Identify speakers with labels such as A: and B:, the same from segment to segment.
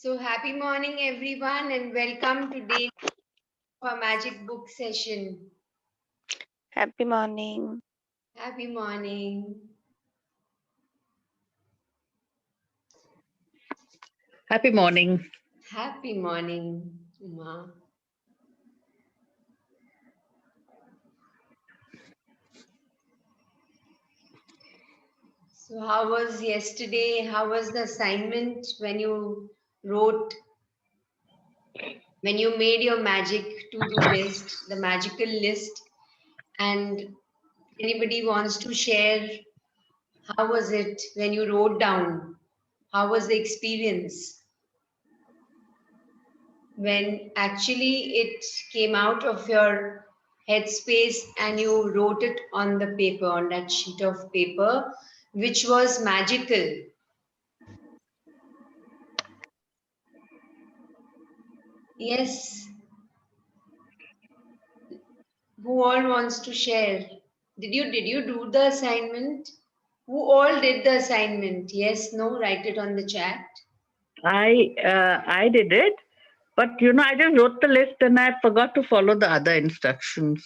A: So, happy morning, everyone, and welcome today to our magic book session.
B: Happy morning.
A: Happy morning.
C: Happy morning.
A: Happy morning, Uma. So, how was yesterday? How was the assignment when you wrote, when you made your magic to do list, the magical list? And anybody wants to share how was it when you wrote down? How was the experience? When actually it came out of your headspace and you wrote it on the paper, on that sheet of paper, which was magical. Yes, who all wants to share? Did you do the assignment? Who all did the assignment? Yes, no, write it on the chat.
C: I did it, but I just wrote the list and I forgot to follow the other instructions.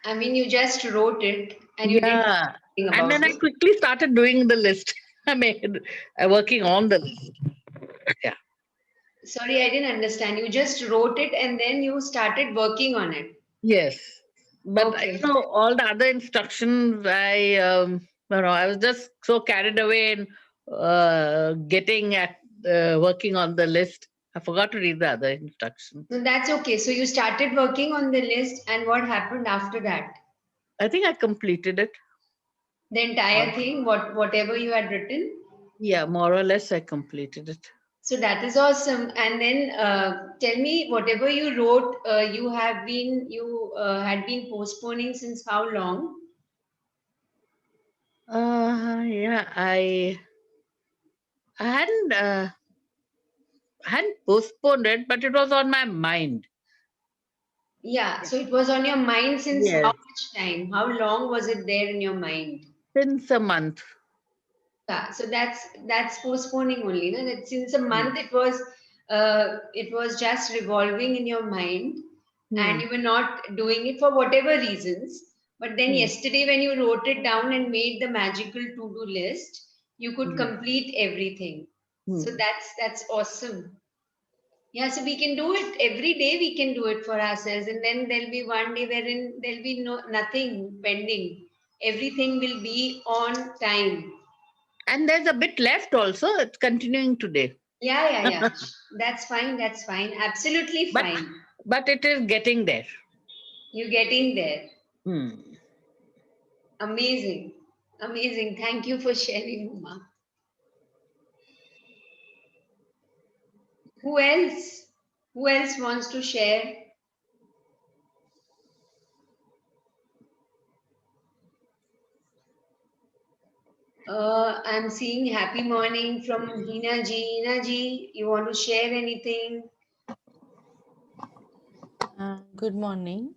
A: I mean, you just wrote it and you didn't do
C: Yeah,
A: anything
C: and
A: about
C: then I
A: it.
C: quickly started doing the list. I mean, working on the list. Yeah.
A: Sorry, I didn't understand. You just wrote it and then you started working on it.
C: Yes, but
A: Okay.
C: all the other instructions, I was just so carried away in getting at working on the list. I forgot to read the other instructions.
A: No, that's okay. So you started working on the list, and what happened after that?
C: I think I completed it.
A: The entire thing, whatever you had written.
C: Yeah, more or less, I completed it.
A: So that is awesome. And then tell me, whatever you wrote, you had been postponing since how long?
C: Yeah, I hadn't postponed it, but it was on my mind.
A: Yeah.
C: Yeah.
A: So it was on your mind since how
C: Yes,
A: much time? How long was it there in your mind?
C: since a month.
A: Yeah, so that's postponing only. No? That since a
C: Hmm.
A: month it was just revolving in your mind, and
C: Hmm.
A: you were not doing it for whatever reasons. But then
C: Hmm.
A: yesterday, when you wrote it down and made the magical to-do list, you could
C: Hmm.
A: complete everything. So
C: Hmm.
A: that's awesome. Yeah, so we can do it every day. We can do it for ourselves, and then there'll be one day wherein there'll be nothing pending. Everything will be on time.
C: And there's a bit left also. It's continuing today.
A: Yeah. That's fine. That's fine. Absolutely
C: but
A: fine.
C: but it is getting there.
A: You're getting there.
C: Hmm.
A: Amazing. Amazing. Thank you for sharing, Uma. Who else? Who else wants to share? I'm seeing happy morning from Hina ji. Hina ji, you want to share anything?
D: Good morning.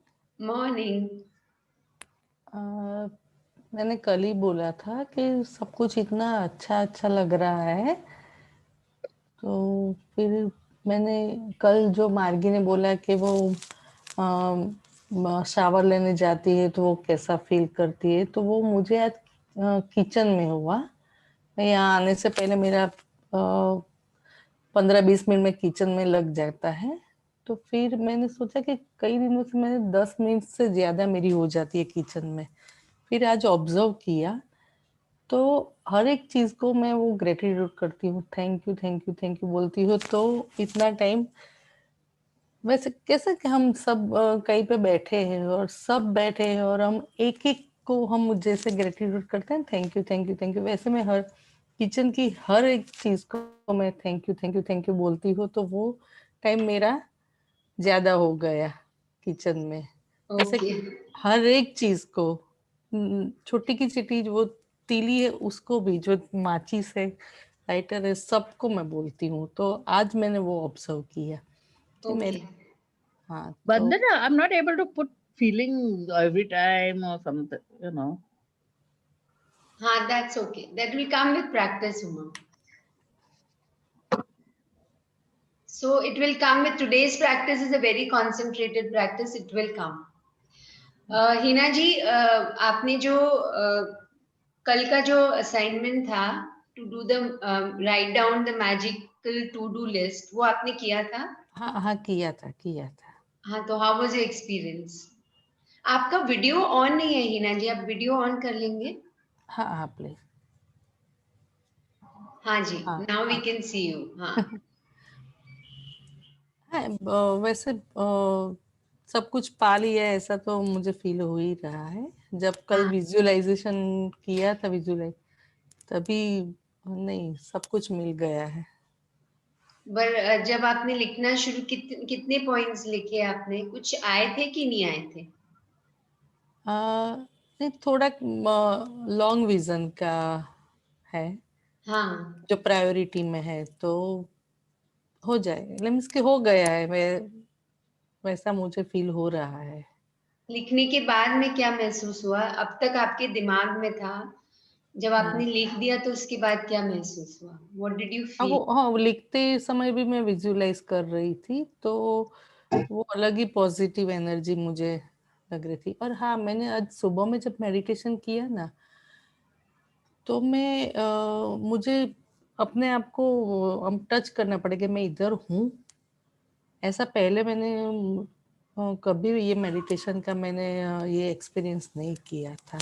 A: Morning.
D: मैंने कल ही बोला था कि सब कुछ इतना अच्छा अच्छा लग रहा है, तो फिर मैंने कल जो मार्गी ने बोला कि वो शावर लेने जाती है तो वो कैसा फील करती है, तो वो मुझे आज किचन में हुआ। मैं यहाँ आने से पहले मेरा 15-20 मिनट में किचन में लग जाता है, तो फिर मैंने सोचा कि कई दिनों से मैंने 10 मिनट से ज़्यादा मेरी हो जाती है किचन में। फिर आज ऑब्जर्व किया तो हर एक चीज़ को मैं वो ग्रेटिट्यूड करती हूँ, thank you thank you thank you बोलती हूँ। तो इतना टाइम वैसे कैसे कि हम सब कहीं पे बैठे हैं और सब बैठे हैं और हम एक एक को हम जैसे ग्रेटिट्यूड करते हैं, thank you thank you thank you, वैसे मैं हर किचन की हर एक चीज़ को मैं thank you thank you thank you बोलती हूँ। तो वो टाइम मेरा ज़्यादा हो गया किचन में। ऐसे
A: Okay.
D: हर एक चीज़ को छोटी की चीज़ वो तीली है उसको भी, जो माचिस है, लाइटर है, सबको मैं बोलती हूँ। तो आज मैंने वो ऑब्जर्व किया कि मेरे
A: Okay.
D: हाँ,
C: But
D: तो
C: then I'm not able to put feelings every time or something.
A: That's okay. That will come with practice, Uma. So it will come with today's practice is a very concentrated practice. It will come. Hina जी, आपने जो कल का जो assignment था to do the write down the magical to do list, वो आपने किया था?
D: हाँ हाँ, किया था।
A: हाँ, तो हाउ वाज योर एक्सपीरियंस? आपका वीडियो ऑन नहीं है हिना जी, आप वीडियो ऑन कर लेंगे?
D: हाँ हाँ, प्लीज।
A: हाँ जी,
D: हाँ
A: नाउ वी
D: हाँ।
A: Can see you. हाँ
D: हाँ, वैसे सब कुछ पा लिया है ऐसा तो मुझे फील हो ही रहा है। जब कल
A: हाँ,
D: विजुअलाइजेशन किया था, तभी नहीं, सब कुछ मिल गया है।
A: पर जब आपने लिखना शुरू, कितने पॉइंट्स लिखे आपने? कुछ आए थे कि नहीं आए थे?
D: नहीं, थोड़ा लॉन्ग विजन का है
A: हाँ,
D: जो प्रायोरिटी में है, तो हो जाए, मीन्स के हो गया है। वैसा मुझे फील हो रहा है।
A: लिखने के बाद में क्या महसूस हुआ? अब तक आपके दिमाग में था, जब आपने लिख दिया तो उसके बाद क्या महसूस हुआ? व्हाट डिड यू
D: अब
A: फील?
D: वो लिखते समय भी मैं विजुअलाइज कर रही थी, तो वो अलग ही पॉजिटिव एनर्जी मुझे लग रही थी। और हाँ, मैंने आज सुबह में जब मेडिटेशन किया ना, तो मुझे अपने आप को टच करना पड़ेगा, मैं इधर हूँ। ऐसा पहले मैंने कभी भी ये मेडिटेशन का मैंने ये एक्सपीरियंस नहीं किया था।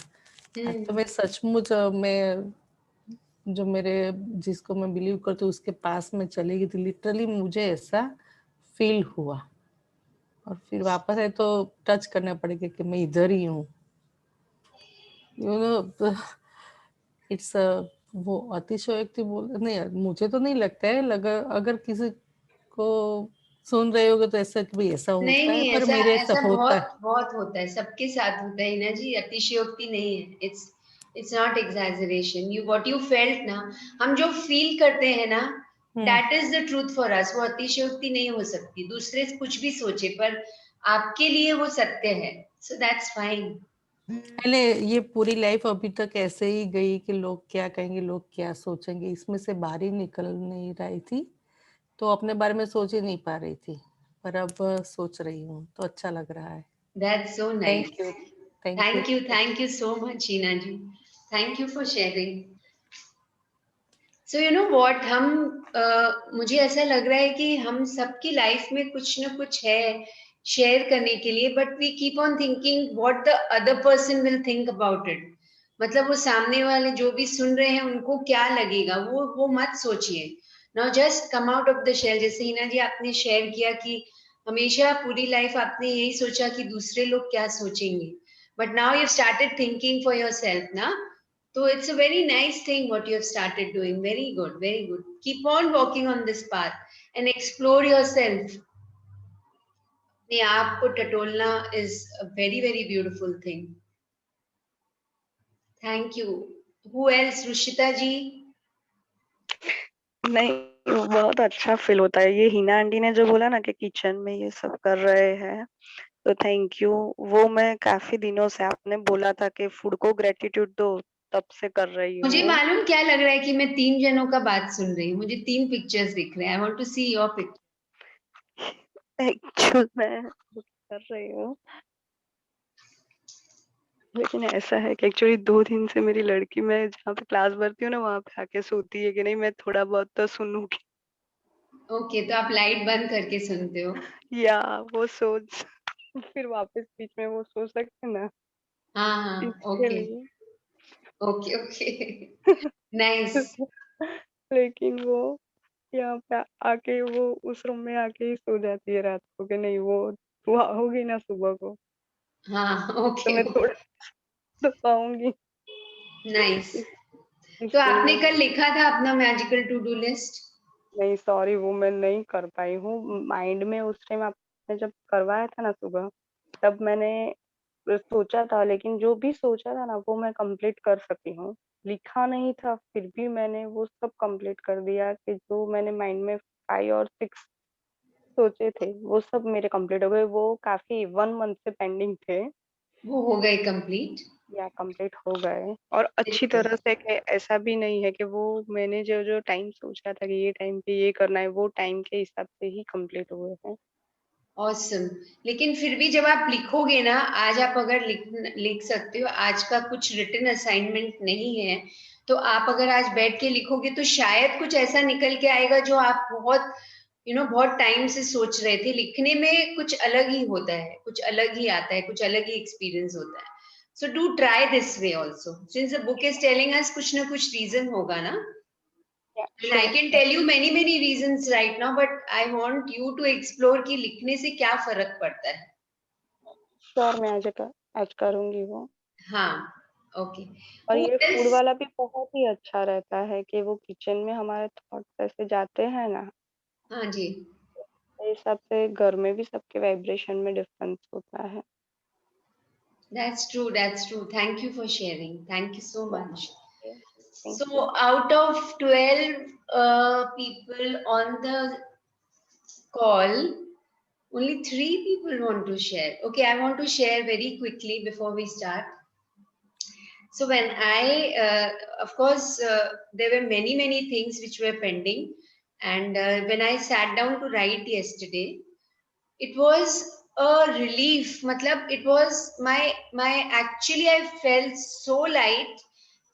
D: तो मैं सचमुच मैं जो मेरे जिसको मैं बिलीव करती हूँ उसके पास में चली गई थी, लिटरली मुझे ऐसा फील हुआ। और फिर वापस आए तो टच करना पड़ेगा कि मैं इधर ही हूँ, यू नो। इट्स वो अतिशयोक्ति बोल नहीं, मुझे तो नहीं लगता है। अगर किसी को सुन रहे होगे तो ऐसा कि भाई ऐसा
A: नहीं
D: होता है,
A: नहीं,
D: पर
A: ऐसा
D: मेरे
A: ऐसा
D: साथ होता
A: बहुत
D: है।
A: बहुत होता है, सबके साथ होता है हिना जी, अतिशयोक्ति नहीं है। It's not exaggeration. You what you felt ना, हम जो फील करते हैं ना, that is the truth for us. वो अतिशयोक्ति नहीं हो सकती। दूसरे कुछ भी सोचे, पर आपके लिए वो सत्य है। So that's fine.
D: पहले ये पूरी लाइफ अभी तक ऐसे ही गई कि लोग क्या कहेंगे, लोग क्या सोचेंगे, इसमें से बाहर ही निकल नहीं रही थी, तो अपने बारे में सोच ही नहीं पा रही थी। पर अब सोच रही हूँ तो अच्छा लग रहा है।
A: That's so
D: thank
A: nice.
D: You. Thank you.
A: Thank you so much Hina ji. Thank you for sharing. So you know what, मुझे ऐसा लग रहा है कि हम सबकी लाइफ में कुछ ना कुछ है शेयर करने के लिए, but we keep on thinking what the other person will think about it. मतलब वो सामने वाले जो भी सुन रहे हैं उनको क्या लगेगा, वो मत सोचिए। Now just come out of the shell. जैसे हिना जी आपने शेयर किया कि हमेशा पूरी लाइफ आपने यही सोचा कि दूसरे लोग क्या सोचेंगे, but now you started thinking for your self ना। So it's a very nice thing what you have started doing. Very good, very good. Keep on walking on this path and explore yourself. अपने आप को टटोलना is a very, very beautiful thing. Thank you. Who else? Rushita ji?
B: नहीं, बहुत अच्छा feel होता है। ये Hina aunty ने जो बोला ना कि किचन में ये सब कर रहे हैं, तो थैंक यू। वो मैं काफी दिनों से, आपने बोला था कि फूड को ग्रेटिट्यूड दो, तब से कर रही हूँ
A: मुझे
B: वो।
A: मालूम क्या लग रहा है कि मैं 3 जनों का बात सुन रही हूँ। मुझे 3 पिक्चर्स दिख रहे हैं। I want to see your picture.
B: Actual में कर रही हूँ, लेकिन ऐसा है कि एक्चुअली 2 दिन से मेरी लड़की, मैं जहाँ पे क्लास भरती हूँ ना, वहाँ पे आके सोती है कि नहीं मैं थोड़ा बहुत तो सुनूंगी।
A: Okay, तो आप लाइट बंद करके सुनते हो?
B: या वो सोच फिर वापस बीच में वो सोच सकते हैं ना,
A: हाँ हाँ,
B: इसके
A: ओके
B: लिए।
A: Okay okay. नाइस।
B: लेकिन वो यहाँ पे आके वो उस रूम में आके ही सो जाती है रात को कि नहीं वो होगी ना सुबह को,
A: हाँ,
B: तो
A: ओके
B: मैं थोड़ा तो पाऊंगी।
A: नाइस। तो
B: इसके
A: आपने
B: लिए
A: कल लिखा था अपना मैजिकल टू डू लिस्ट?
B: नहीं, सॉरी, वो मैं नहीं कर पाई हूँ माइंड में। उस टाइम आपने जब करवाया था ना सुबह, तब मैंने सोचा था, लेकिन जो भी सोचा था ना वो मैं कंप्लीट कर सकी हूँ। लिखा नहीं था, फिर भी मैंने वो सब कंप्लीट कर दिया कि जो मैंने माइंड में 5 और 6 सोचे थे वो सब मेरे कंप्लीट हो गए। वो काफी 1 मंथ से पेंडिंग थे,
A: वो हो गए कंप्लीट?
B: या कंप्लीट हो गए, और अच्छी तरह से, कि ऐसा भी नहीं है कि वो मैंने जो जो टाइम सोचा था कि ये टाइम पे ये करना है, वो टाइम के हिसाब से ही कंप्लीट हुए हैं।
A: ऑसम। लेकिन फिर भी जब आप लिखोगे ना, आज आप अगर लिख सकते हो, आज का कुछ रिटन असाइनमेंट नहीं है, तो आप अगर आज बैठ के लिखोगे तो शायद कुछ ऐसा निकल के आएगा जो आप बहुत बहुत टाइम से सोच रहे थे। लिखने में कुछ अलग ही होता है, कुछ अलग ही आता है, कुछ अलग ही एक्सपीरियंस होता है। So do try this way also, since the book is telling us कुछ ना कुछ रीजन होगा ना। And I can tell you many reasons right now, but I want you to explore कि लिखने से क्या फर्क पड़ता है।
B: श्योर, मैं आज करूंगी वो।
A: हाँ, ओके।
B: और
A: Who
B: ये फूड
A: else?
B: वाला भी बहुत ही अच्छा रहता है कि वो किचन में हमारे थॉट्स ऐसे जाते हैं ना,
A: हाँ जी।
B: इस हिसाब से घर में भी सबके वाइब्रेशन में डिफरेंस होता है।
A: That's true. That's true. Thank you for sharing. Thank you so much.
B: Thank
A: So,
B: you.
A: out of 12 people on the call, only 3 people want to share. Okay, I want to share very quickly before we start. So when of course, there were many things which were pending, and when I sat down to write yesterday, it was a relief. Matlab, it was my actually I felt so light,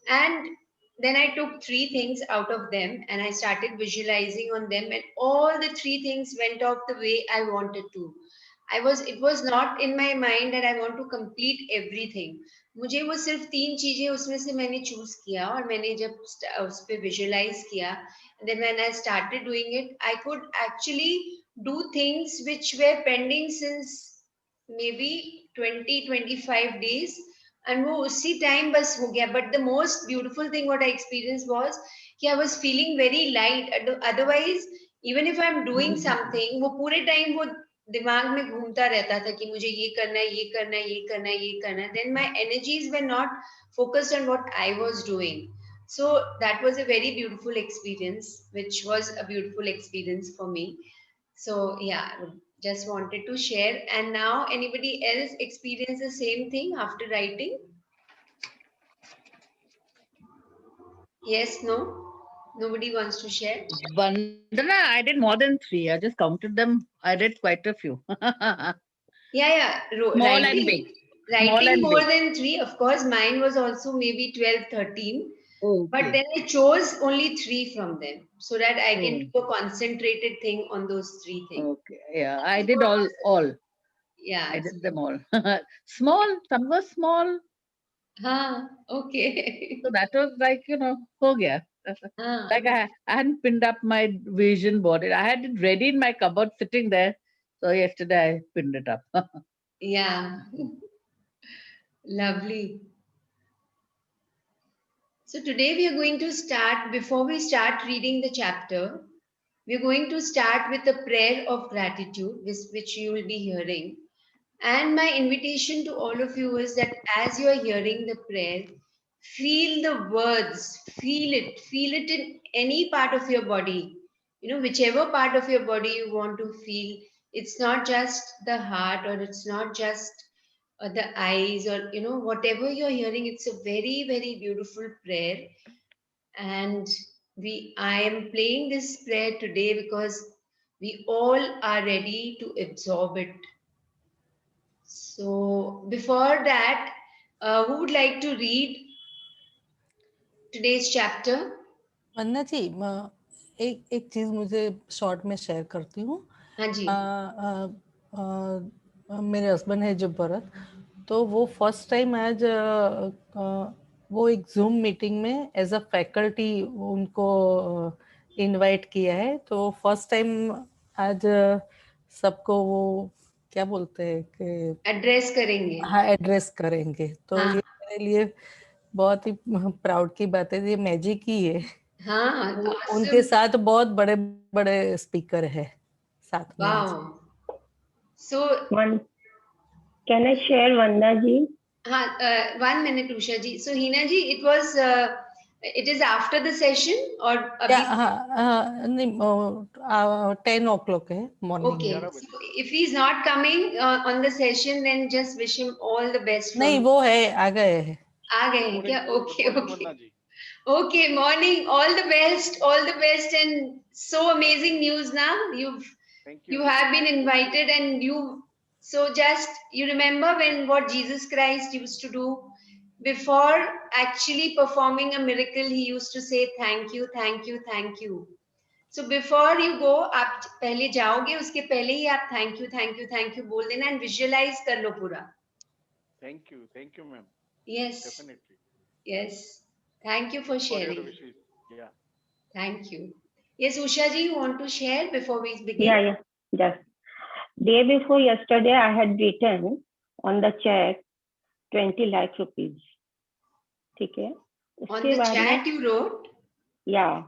A: and then I took 3 things out of them and I started visualizing on them, and all the 3 things went off the way I wanted to. It was not in my mind that I want to complete everything. मुझे वो सिर्फ 3 चीजें उसमें से मैंने choose किया, और मैंने जब उस पे विजुलाइज किया, and then when I started doing it, I could actually do things which were pending since maybe 20-25 days, and वो उसी टाइम बस हो गया. But the most beautiful thing what I experienced was कि I was feeling very light. Otherwise, even if I'm doing something, वो पूरे time वो दिमाग में घूमता रहता था कि मुझे ये करना है, ये करना है, ये करना है, ये करना है. Then my energies were not focused on what I was doing. So that was a very beautiful experience, which was a beautiful experience for me. So yeah, just wanted to share. And now anybody else experience the same thing after writing? Yes, no? Nobody wants to share?
C: Vandana, I did more than 3. I just counted them. I did quite a few.
A: Yeah.
C: Small and big. Small
A: Writing
C: and
A: more
C: big.
A: than 3, of course. Mine was also maybe 12, 13. But
C: Okay.
A: then I chose only 3 from them so that I can
C: Oh.
A: do a concentrated thing on those 3 things.
C: Okay. Yeah, I did all.
A: Yeah.
C: I did them all. Small, some were small.
A: Okay.
C: So that was like, ho gaya. Like I hadn't pinned up my vision board. I had it ready in my cupboard sitting there. So yesterday I pinned it up.
A: Yeah. Lovely. So today we are going to start, before we start reading the chapter, we're going to start with a prayer of gratitude, which you will be hearing. And my invitation to all of you is that as you are hearing the prayer, feel the words, feel it in any part of your body. Whichever part of your body you want to feel. It's not just the heart, or it's not just the eyes, or whatever you're hearing. It's a very beautiful prayer, and I am playing this prayer today because we all are ready to absorb it. So before that, who would like to read today's chapter?
D: वंदना जी, एक चीज मुझे short में share करती हूँ.
A: हाँ जी.
D: मेरे husband है जो भरत, तो वो फर्स्ट टाइम आज वो एक जूम मीटिंग में एज अ फैकल्टी उनको इनवाइट किया है. तो फर्स्ट टाइम आज सबको वो क्या बोलते हैं कि
A: एड्रेस करेंगे.
D: हाँ, एड्रेस करेंगे. तो
A: हाँ.
D: ये मेरे लिए बहुत ही प्राउड की बात है. ये मैजिक ही है.
A: हाँ.
D: उनके
A: Awesome.
D: साथ बहुत बड़े बड़े स्पीकर है साथ में.
A: Wow. So
E: Can I share, Vanda ji?
A: हाँ, 1 minute, Usha ji. So Hina ji, It is after the session or
D: या
A: abhi?
D: हाँ नहीं 10 o'clock है मॉर्निंग
A: Okay.
D: में।
A: So if he's not coming on the session, then just wish him all the best.
D: नहीं वो है आ गए हैं।
A: आ गए हैं क्या? Okay, okay. Okay, morning. All the best, and so amazing news now. You have been invited, and you remember what Jesus Christ used to do before actually performing a miracle. He used to say thank you, thank you, thank you. So before you go, आप पहले जाओगे, उसके पहले ही आप thank you, thank you, thank you बोल देना and visualize कर लो पूरा.
F: Thank you, ma'am.
A: Yes.
F: Definitely.
A: Yes. Thank you for
F: For
A: sharing.
F: your wishes. Yeah.
A: Thank you. Yes, Usha ji, you want to share before we begin?
E: Yeah. Just day before yesterday, I had written on the check 20 lakh rupees. ठीक है.
A: On the chat you wrote?
E: Yeah.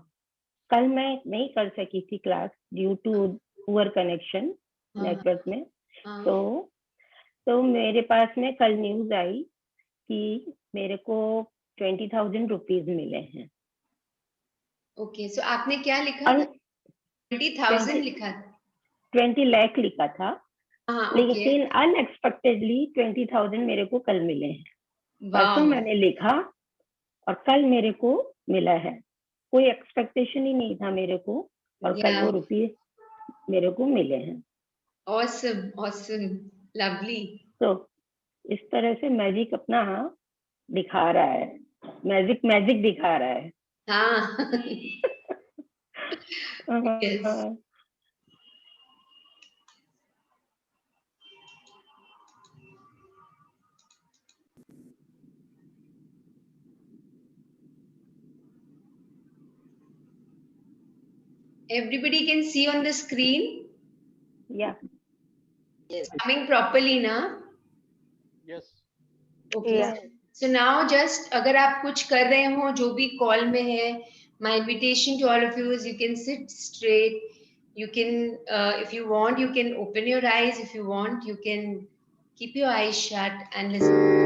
E: कल मैं नहीं कर सकी थी class due to poor connection network में. तो मेरे पास में कल न्यूज आई कि मेरे को 20,000 रुपीज मिले हैं.
A: ओके, सो आपने क्या लिखा था? 20,000 लिखा था?
E: 20 लाख लिखा था.
A: ओके.
E: लेकिन अनएक्सपेक्टेडली 20,000 मेरे को कल मिले हैं. परसों मैंने लिखा और कल मेरे को मिला है. कोई एक्सपेक्टेशन ही नहीं था मेरे को और कल वो रुपये मेरे को मिले हैं.
A: Awesome, awesome, lovely.
E: तो इस तरह से मैजिक अपना दिखा रहा है. मैजिक दिखा रहा है.
A: हाँ. Yes. Everybody can see on the screen?
E: Yeah.
A: Yes. Coming properly na?
F: Yes.
A: Okay.
E: Yeah.
A: So now just अगर आप कुछ कर रहे हो जो भी कॉल में है, my invitation to all of you is you can sit straight. You can, if you want, you can open your eyes. If you want, you can keep your eyes shut and listen.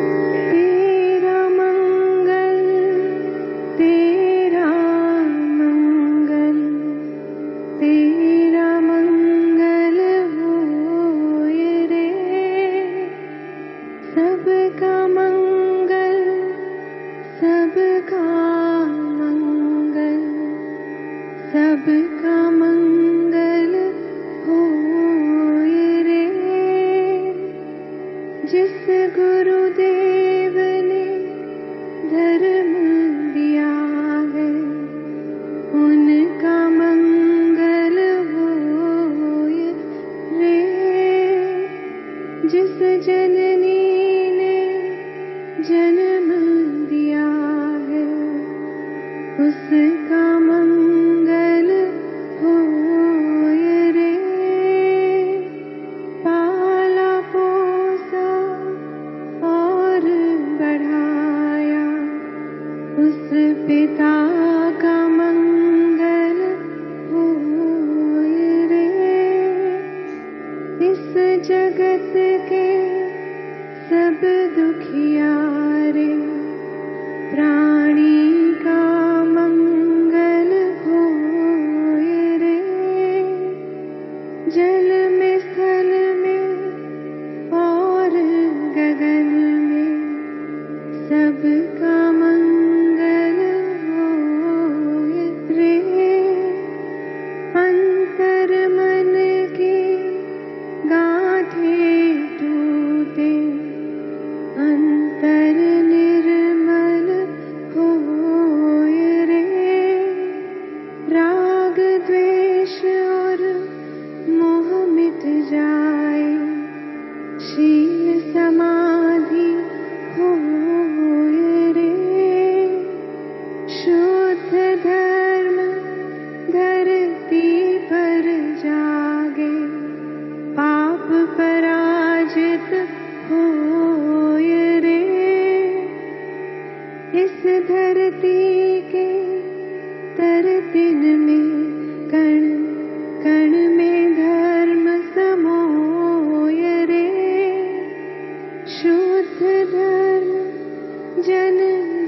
G: जन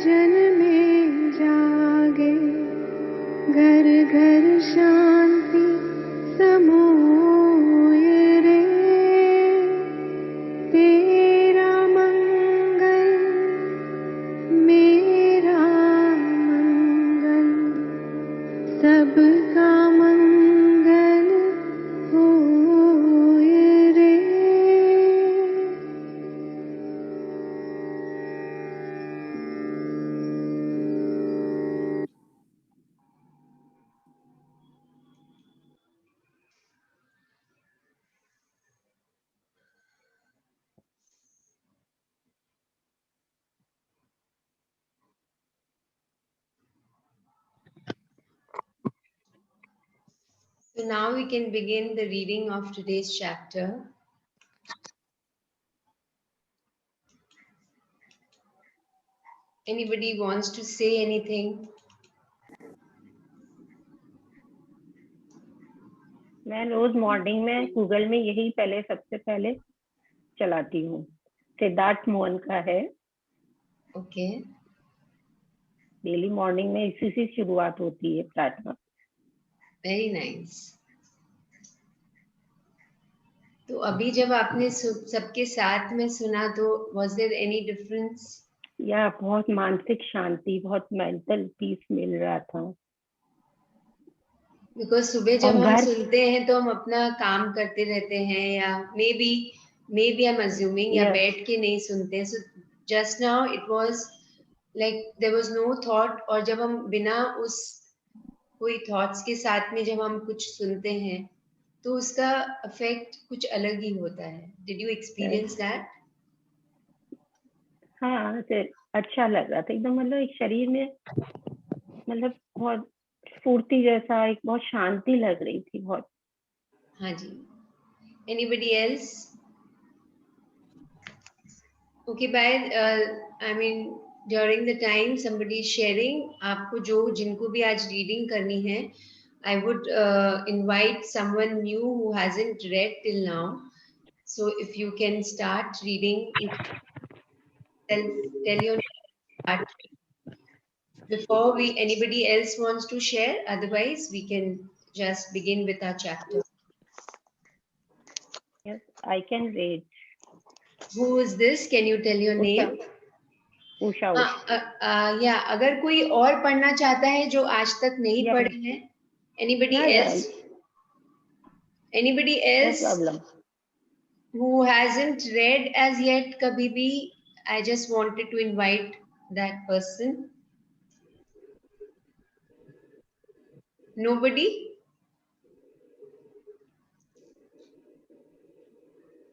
G: जन में जा घर शांति समोय रे, तेरा मंगल मेरा मंगल, सबका मंगल होय रे।
A: So now we can begin the reading of today's chapter. Anybody wants to say anything?
E: मैं रोज मॉर्निंग में गूगल में यही पहले सबसे पहले चलाती हूँ। सिद्धार्थ मोहन का है।
A: Okay.
E: डेली मॉर्निंग में इसी से शुरुआत होती है प्रार्थना।
A: Very nice. तो अभी जब आपने सबके साथ में सुना तो was there any difference?
E: या बहुत मानसिक शांति, बहुत मेंटल पीस मिल रहा था।
A: बिकॉज सुबह जब हम सुनते हैं तो हम अपना काम करते रहते हैं या maybe I am assuming या बैठ के नहीं सुनते। So just now it was like there was no thought, और जब हम बिना उस कोई थॉट्स के साथ में जब हम कुछ सुनते हैं तो उसका इफेक्ट कुछ अलग ही होता है। Did you experience that?
E: हाँ, अच्छा लग रहा था एकदम, मतलब एक शरीर में मतलब बहुत स्फूर्ति जैसा, एक बहुत शांति लग रही थी बहुत।
A: हाँ जी। Anybody else? Okay, bye I mean during the time somebody sharing, आपको जिनको भी आज रीडिंग करनी है, I would invite someone new who hasn't read till now. So if you can start reading, tell your start before anybody else wants to share. Otherwise, we can just begin with our chapter.
E: Yes, I can read.
A: Who is this? Can you tell your name?
E: Usha.
A: या अगर कोई और पढ़ना चाहता है जो आज तक नहीं पढ़े हैं, anybody else? Anybody else who hasn't read as yet kabhi bhi? I just wanted to invite that person. Nobody?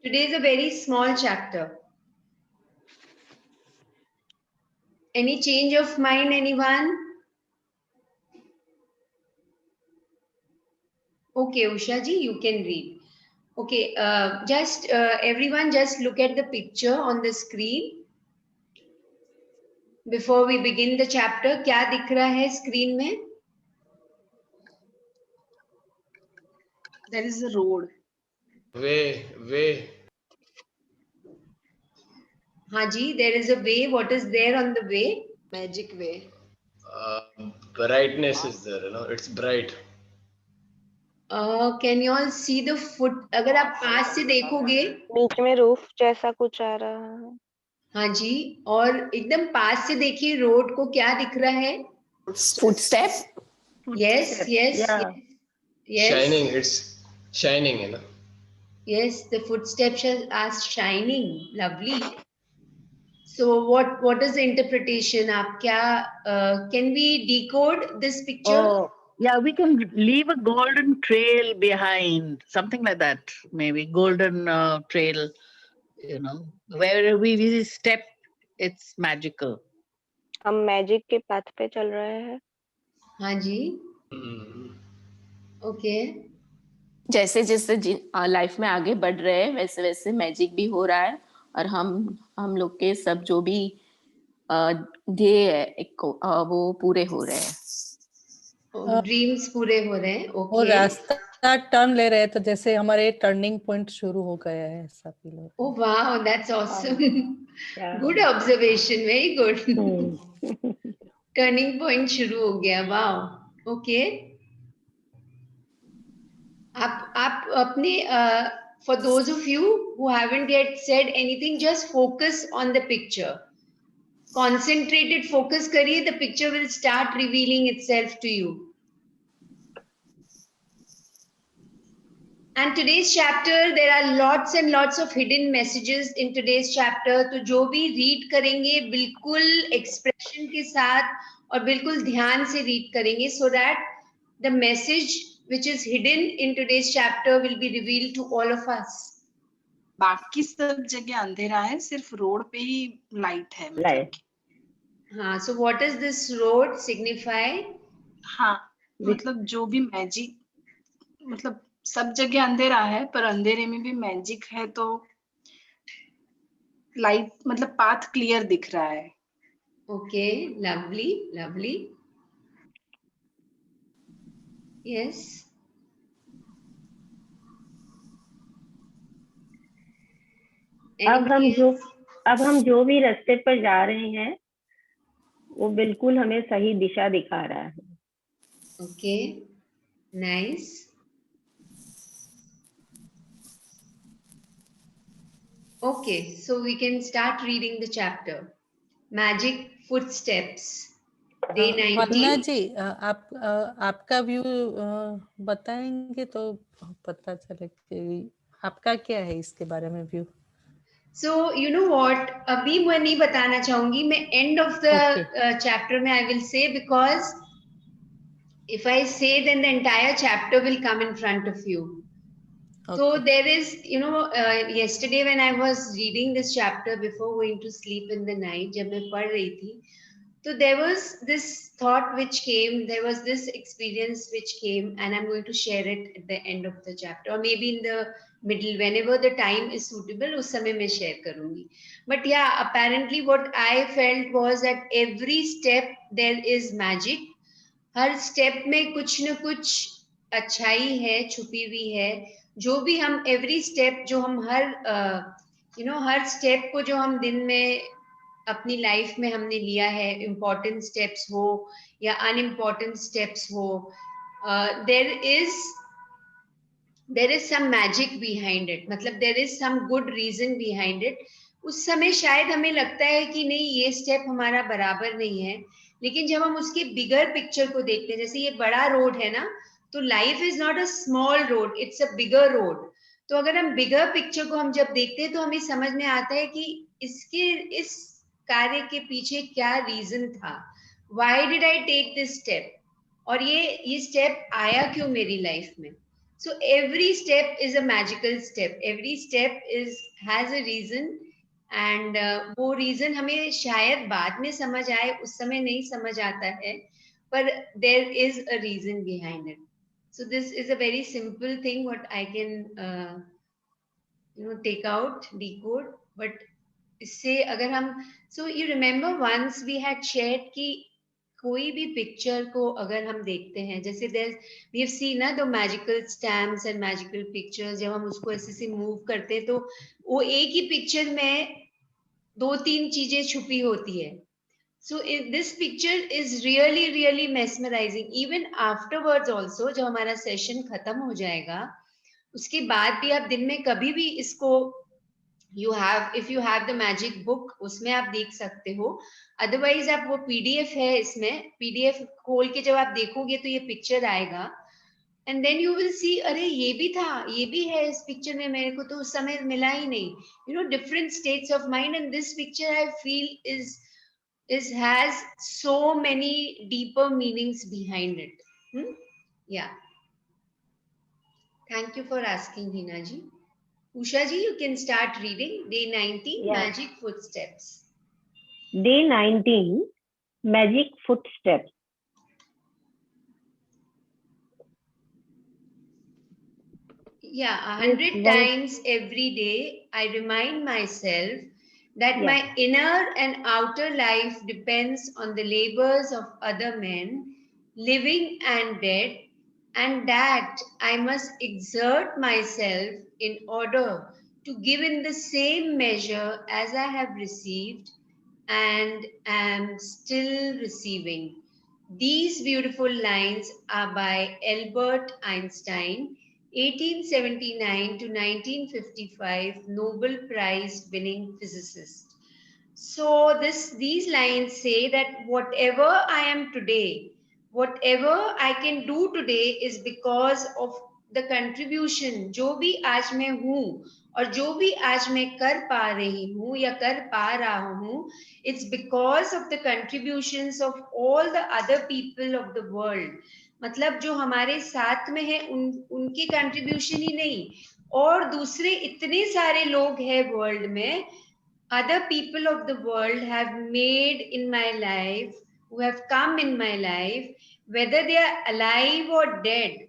A: Today is a very small chapter. Any change of mind, anyone? Okay, Usha ji, you can read. Okay, just everyone just look at the picture on the screen before we begin the chapter. क्या दिख रहा है screen में?
H: There is a road.
I: Way.
A: हाँ जी, there is a way. What is there on the way? Magic way.
I: Brightness is there, it's bright.
A: Can you all see the foot? अगर आप पास से देखोगे,
B: बीच में रूफ जैसा कुछ आ रहा है।
A: हाँ जी, और एकदम पास से देखिए रोड को, क्या दिख रहा है?
H: Footstep.
A: Yes.
I: Shining, it's shining,
A: Yes, the footsteps are shining. Lovely. So what is the interpretation? आप क्या can we decode this picture?
C: Oh, yeah, we can leave a golden trail behind, something like that. Maybe golden trail, wherever we step, it's magical.
B: हम magic के path पे चल रहे हैं।
A: हाँ जी। Okay.
H: जैसे जैसे लाइफ में आगे बढ़ रहे हैं वैसे वैसे मैजिक भी हो रहा है, और हम लोग के सब जो भी ध्येय है वो पूरे हो रहे हैं।
A: ड्रीम्स पूरे हो रहे हैं। ओके।
D: वो रास्ता टर्न ले रहे हैं, तो जैसे हमारे टर्निंग पॉइंट शुरू हो गया है, ऐसा फील हो।
A: Oh wow, that's awesome. Good observation, very good. Turning point शुरू हो गया। Wow, okay. आप अपने for those of you who haven't yet said anything, just focus on the picture. Concentrated focus करिए, the picture will start revealing itself to you. And today's chapter, there are lots and lots of hidden messages in today's chapter. तो जो भी read करेंगे बिल्कुल expression के साथ और बिल्कुल ध्यान से read करेंगे, so that the message which is hidden in today's chapter will be revealed to all of us.
J: बाकी सब जगह अंधेरा है, सिर्फ रोड पे ही लाइट है, मतलब
E: Light.
A: हाँ, so what does this road signify?
J: हाँ, मतलब जो भी मैजिक, मतलब सब जगह अंधेरा है, पर अंधेरे में भी मैजिक है, तो लाइट मतलब पाथ क्लियर दिख रहा है.
A: Okay, lovely, lovely. Yes.
E: अब हम जो भी रास्ते पर जा रहे हैं वो बिल्कुल हमें सही दिशा दिखा रहा है.
A: Okay, nice. Okay, so we can start reading the chapter. Magic Footsteps, day 19.
D: वंदना जी, आपका व्यू बताएंगे तो पता चले कि आपका क्या है इसके बारे में view.
A: So you know what? अभी मैं नहीं बताना चाहूंगी, मैं end of the chapter में I will say, because if I say then the entire chapter will come in front of you. So there is, you know, yesterday when I was reading this chapter before going to sleep in the night, जब मैं पढ़ रही थी, so there was this thought which came, there was this experience which came, and I'm going to share it at the end of the chapter, or maybe in the middle, whenever the time is suitable, उस समय मैं share करूँगी. But yeah, apparently what I felt was that every step there is magic. Her step में कुछ न कुछ अच्छाई है, छुपी हुई है. जो भी हम एवरी स्टेप जो हम हर स्टेप को जो हम दिन में अपनी लाइफ में हमने लिया है, इम्पोर्टेंट स्टेप्स हो या अनइम्पोर्टेंट स्टेप्स हो, there is some magic behind it, मतलब there is some good reason behind it. उस समय शायद हमें लगता है कि नहीं, ये स्टेप हमारा बराबर नहीं है, लेकिन जब हम उसके बिगर पिक्चर को देखते हैं, जैसे ये बड़ा रोड है ना, तो life is not a small road, it's a bigger road. तो अगर हम बिगर पिक्चर को हम जब देखते हैं तो हमें समझ में आता है कि इस कार्य के पीछे क्या रीजन था, why did I take this step, और ये स्टेप आया क्यों मेरी लाइफ में. So every step is a magical step, every step has a reason, and वो रीजन हमें शायद बाद में समझ आए, उस समय नहीं समझ आता है, पर there is a reason behind it. So this is a very simple thing what I can take out, decode. But इससे अगर हम, so you remember once we had shared कि कोई भी पिक्चर को अगर हम देखते हैं, जैसे we have seen ना the magical stamps and magical pictures, जब हम उसको ऐसे से मूव करते हैं तो वो एक ही पिक्चर में 2-3 चीजें छुपी होती है. So this picture is really really mesmerizing. Even afterwards also, जब हमारा सेशन खत्म हो जाएगा, उसके बाद भी आप दिन में कभी भी इसको if you have the magic book, उसमें आप देख सकते हो. Otherwise आप वो PDF है, इसमें PDF खोल के जब आप देखोगे तो ये पिक्चर आएगा, and then you will see, अरे ये भी था, ये भी है इस पिक्चर में, मेरे को तो उस समय मिला ही नहीं. Different states of mind, and this picture I feel has so many deeper meanings behind it. Yeah. Thank you for asking, Hina ji. Usha ji, you can start reading day 19,
E: Yeah.
A: Magic Footsteps.
E: Day 19, Magic Footsteps.
A: Yeah, 100 times every day I remind myself that my inner and outer life depends on the labors of other men, living and dead, and that I must exert myself in order to give in the same measure as I have received and am still receiving. These beautiful lines are by Albert Einstein. 1879 to 1955 Nobel Prize winning physicist. So these lines say that whatever I am today, whatever I can do today is because of the contribution जो भी आज मैं हूँ और जो भी आज मैं कर पा रही हूँ या कर पा रहा हूँ, it's because of the contributions of all the other people of the world. मतलब जो हमारे साथ में है उनकी कंट्रीब्यूशन ही नहीं, और दूसरे इतने सारे लोग हैं वर्ल्ड में, other people of the world have made in my life, who have come in my life, whether they are alive or dead.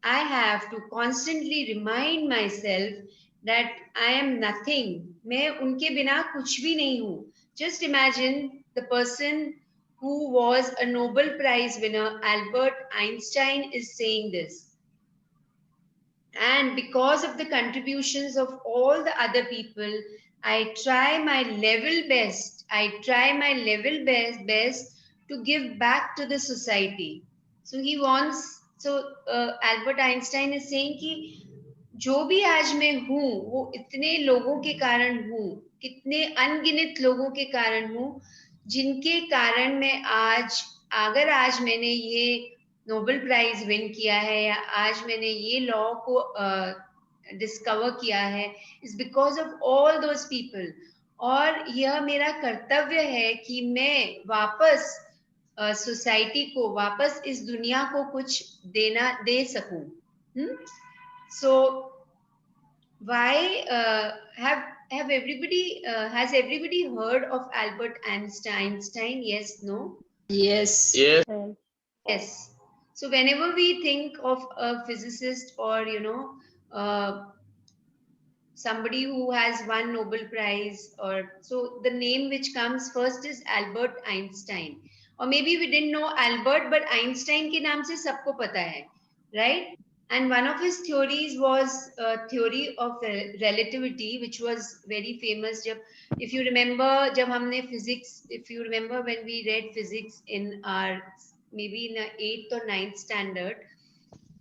A: I have to constantly remind myself that I am nothing. मैं उनके बिना कुछ भी नहीं हूँ. Just imagine the person who was a Nobel Prize winner, Albert Einstein, is saying this. And because of the contributions of all the other people, I try my level best. I try my level best to give back to the society. So he wants. So Albert Einstein is saying कि जो भी आज मैं हूँ वो इतने लोगों के कारण हूँ, कितने अनगिनत लोगों के कारण हूँ, जिनके कारण मैं आज, अगर आज मैंने ये नोबेल प्राइज विन किया है या आज मैंने ये लॉ को डिस्कवर किया है, is because of all those people. और यह मेरा कर्तव्य है कि मैं वापस सोसाइटी को, वापस इस दुनिया को कुछ दे सकूं. So why have everybody has everybody heard of Albert Einstein? Yes, no?
J: Yes.
I: Yes.
A: Yes. So whenever we think of a physicist or somebody who has won Nobel Prize, or so the name which comes first is Albert Einstein. Or maybe we didn't know Albert, but Einstein के नाम से सबको पता है, right? And one of his theories was theory of relativity, which was very famous. If you remember, जब हमने physics, if you remember when we read physics in our maybe in 8th or 9th standard,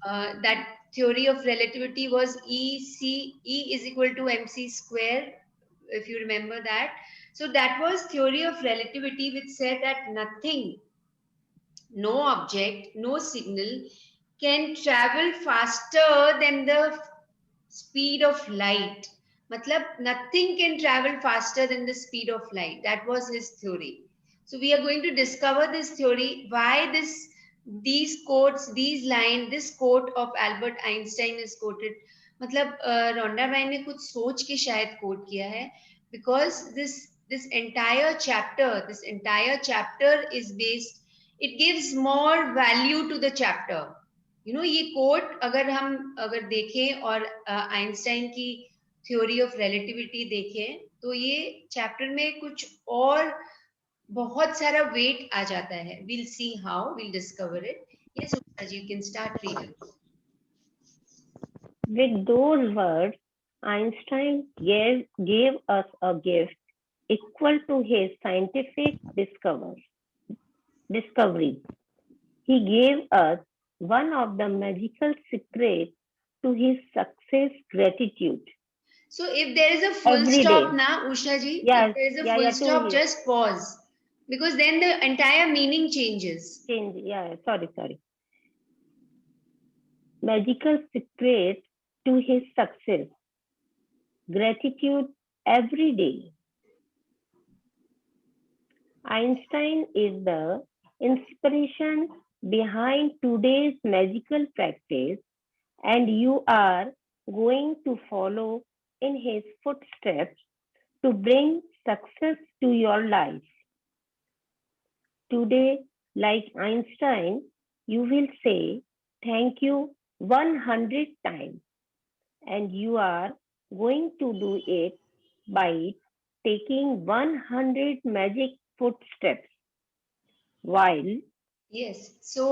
A: that theory of relativity was E is equal to mc square, if you remember that. So that was theory of relativity, which said that nothing, no object, no signal can travel faster than the speed of light. Matlab, nothing can travel faster than the speed of light. That was his theory. So we are going to discover this theory, why these quotes, these lines, this quote of Albert Einstein is quoted. मतलब रोंडा by ने कुछ सोच के शायद coat किया है, because this entire chapter is based, it gives more value to the chapter. ये coat अगर देखें और आइंस्टाइन की थ्योरी ऑफ रिलेटिविटी देखें तो ये चैप्टर में कुछ और बहुत सारा वेट आ जाता है. We'll see how, we'll discover it. Yes, Ustaji, you can start reading.
E: With those words, Einstein gave us a gift equal to his scientific discovery. He gave us one of the magical secrets to his success, gratitude.
A: So if there is a full stop now, Usha ji,
E: yes,
A: if there is a full stop, just pause, because then the entire meaning changes.
E: Sorry. Magical secret to his success, gratitude every day. Einstein is the inspiration behind today's magical practice, and you are going to follow in his footsteps to bring success to your life. Today, like Einstein, you will say thank you 100 times, and you are going to do it by taking 100 magic footsteps. While
A: yes, so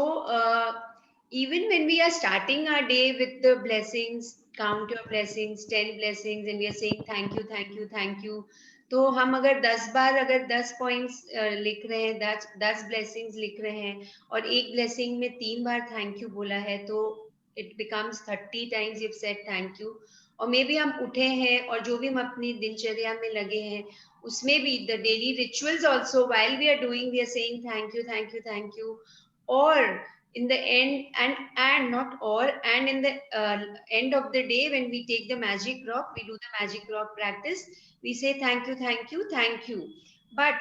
A: even when we are starting our day with the blessings, count your blessings, 10 blessings, and we are saying thank you, तो हम अगर 10 बार अगर 10 points लिख रहे हैं, 10 blessings लिख रहे हैं और एक ब्लेसिंग में 3 बार थैंक यू बोला है, तो it becomes 30 times you've said thank you. और मे बी हम उठे हैं और जो भी हम अपनी दिनचर्या में लगे हैं उसमें भी the daily rituals also while we are doing we are saying thank you, thank you, thank you. Or in the end and not or and in the end of the day when we take the magic rock, we do the magic rock practice, we say thank you, thank you, thank you. But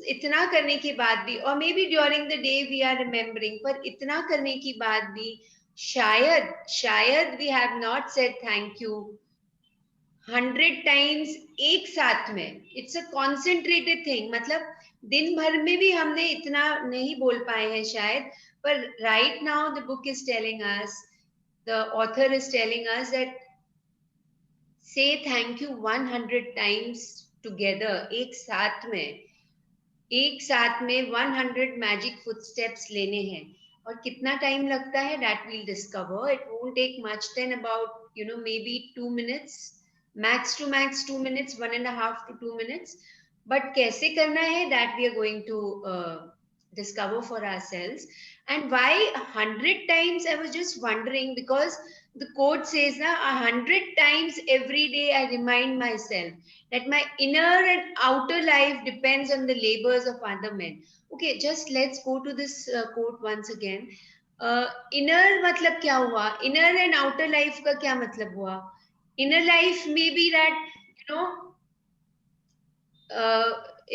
A: इतना करने के बाद भी और maybe during the day we are remembering, पर इतना करने के बाद भी शायद we have not said thank you 100 times एक साथ में. इट्स अ कॉन्सेंट्रेटेड थिंग, मतलब दिन भर में भी हमने इतना नहीं बोल पाए हैं शायद, पर right now the book is telling us, the author is telling us that से थैंक यू 100 टाइम्स टुगेदर, एक साथ में 100 मैजिक फुटस्टेप्स लेने हैं. और कितना टाइम लगता है that we'll discover. It won't take much than about maybe 2 minutes, max to max 2 minutes, 1.5 to 2 minutes. But कैसे करना है that we are going to discover for ourselves. And why 100 times? I was just wondering because the quote says na 100 times every day I remind myself that my inner and outer life depends on the labors of other men. Okay, just let's go to this quote once again. Inner मतलब क्या हुआ? Inner and outer life का क्या मतलब हुआ? Inner life may be that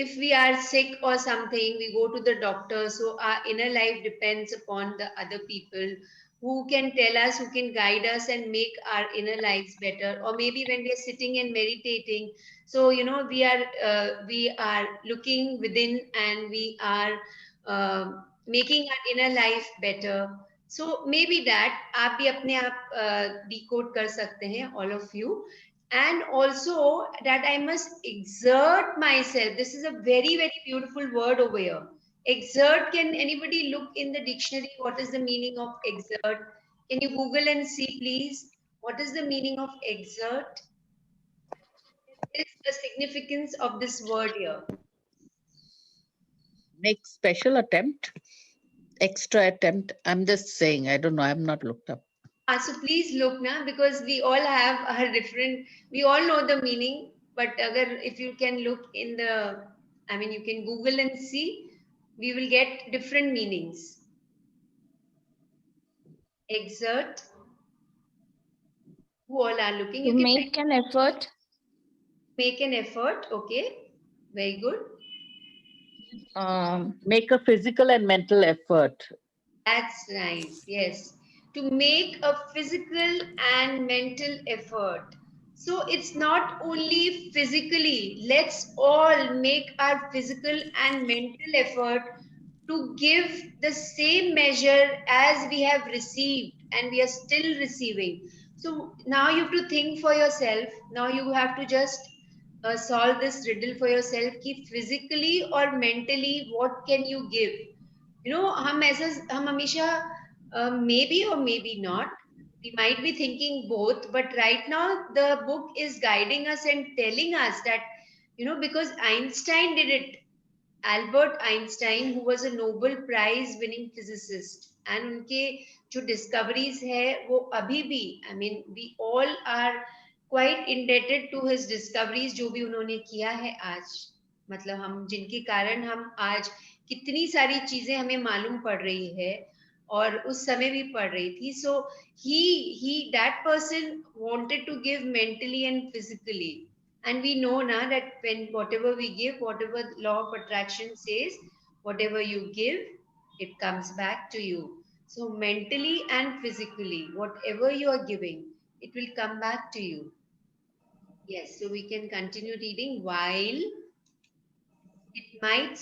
A: if we are sick or something, we go to the doctor. So our inner life depends upon the other people who can tell us, who can guide us and make our inner lives better. Or maybe when we are sitting and meditating, so we are looking within and we are making our inner life better. So maybe that आप भी अपने आप decode कर सकते हैं, all of you. And also that I must exert myself. This is a very, very beautiful word over here. Exert. Can anybody look in the dictionary what is the meaning of exert? Can you Google and see, please? What is the meaning of exert? What is the significance of this word here?
C: Make special attempt, extra attempt. I'm just saying, I don't know, I have not looked up.
A: So please look now, because we all have a different, we all know the meaning, but if you can look in the, I mean, you can Google and see, we will get different meanings. Exert. Who all are looking?
H: To
A: You can
H: make an effort.
A: Make an effort. Okay. Very good.
C: Make a physical and mental effort.
A: That's nice. Yes. To make a physical and mental effort. So it's not only physically, let's all make our physical and mental effort to give the same measure as we have received and we are still receiving. So now you have to think for yourself. Now you have to just solve this riddle for yourself कि physically or mentally what can you give? हम हमेशा maybe or maybe not, we might be thinking both, but right now the book is guiding us and telling us that because Einstein did it. Albert Einstein, who was a Nobel Prize winning physicist, and उनके जो discoveries है वो अभी भी, I mean, we all are quite indebted to his discoveries जो भी उन्होंने किया है आज. मतलब हम जिनके कारण हम आज कितनी सारी चीजें हमें मालूम पड़ रही है और उस समय भी पड़ रही थी. So that person wanted to give mentally and physically. And we know now that when whatever we give, whatever law of attraction says, whatever you give, it comes back to you. So mentally and physically, whatever you are giving, it will come back to you. Yes, so we can continue reading. While it might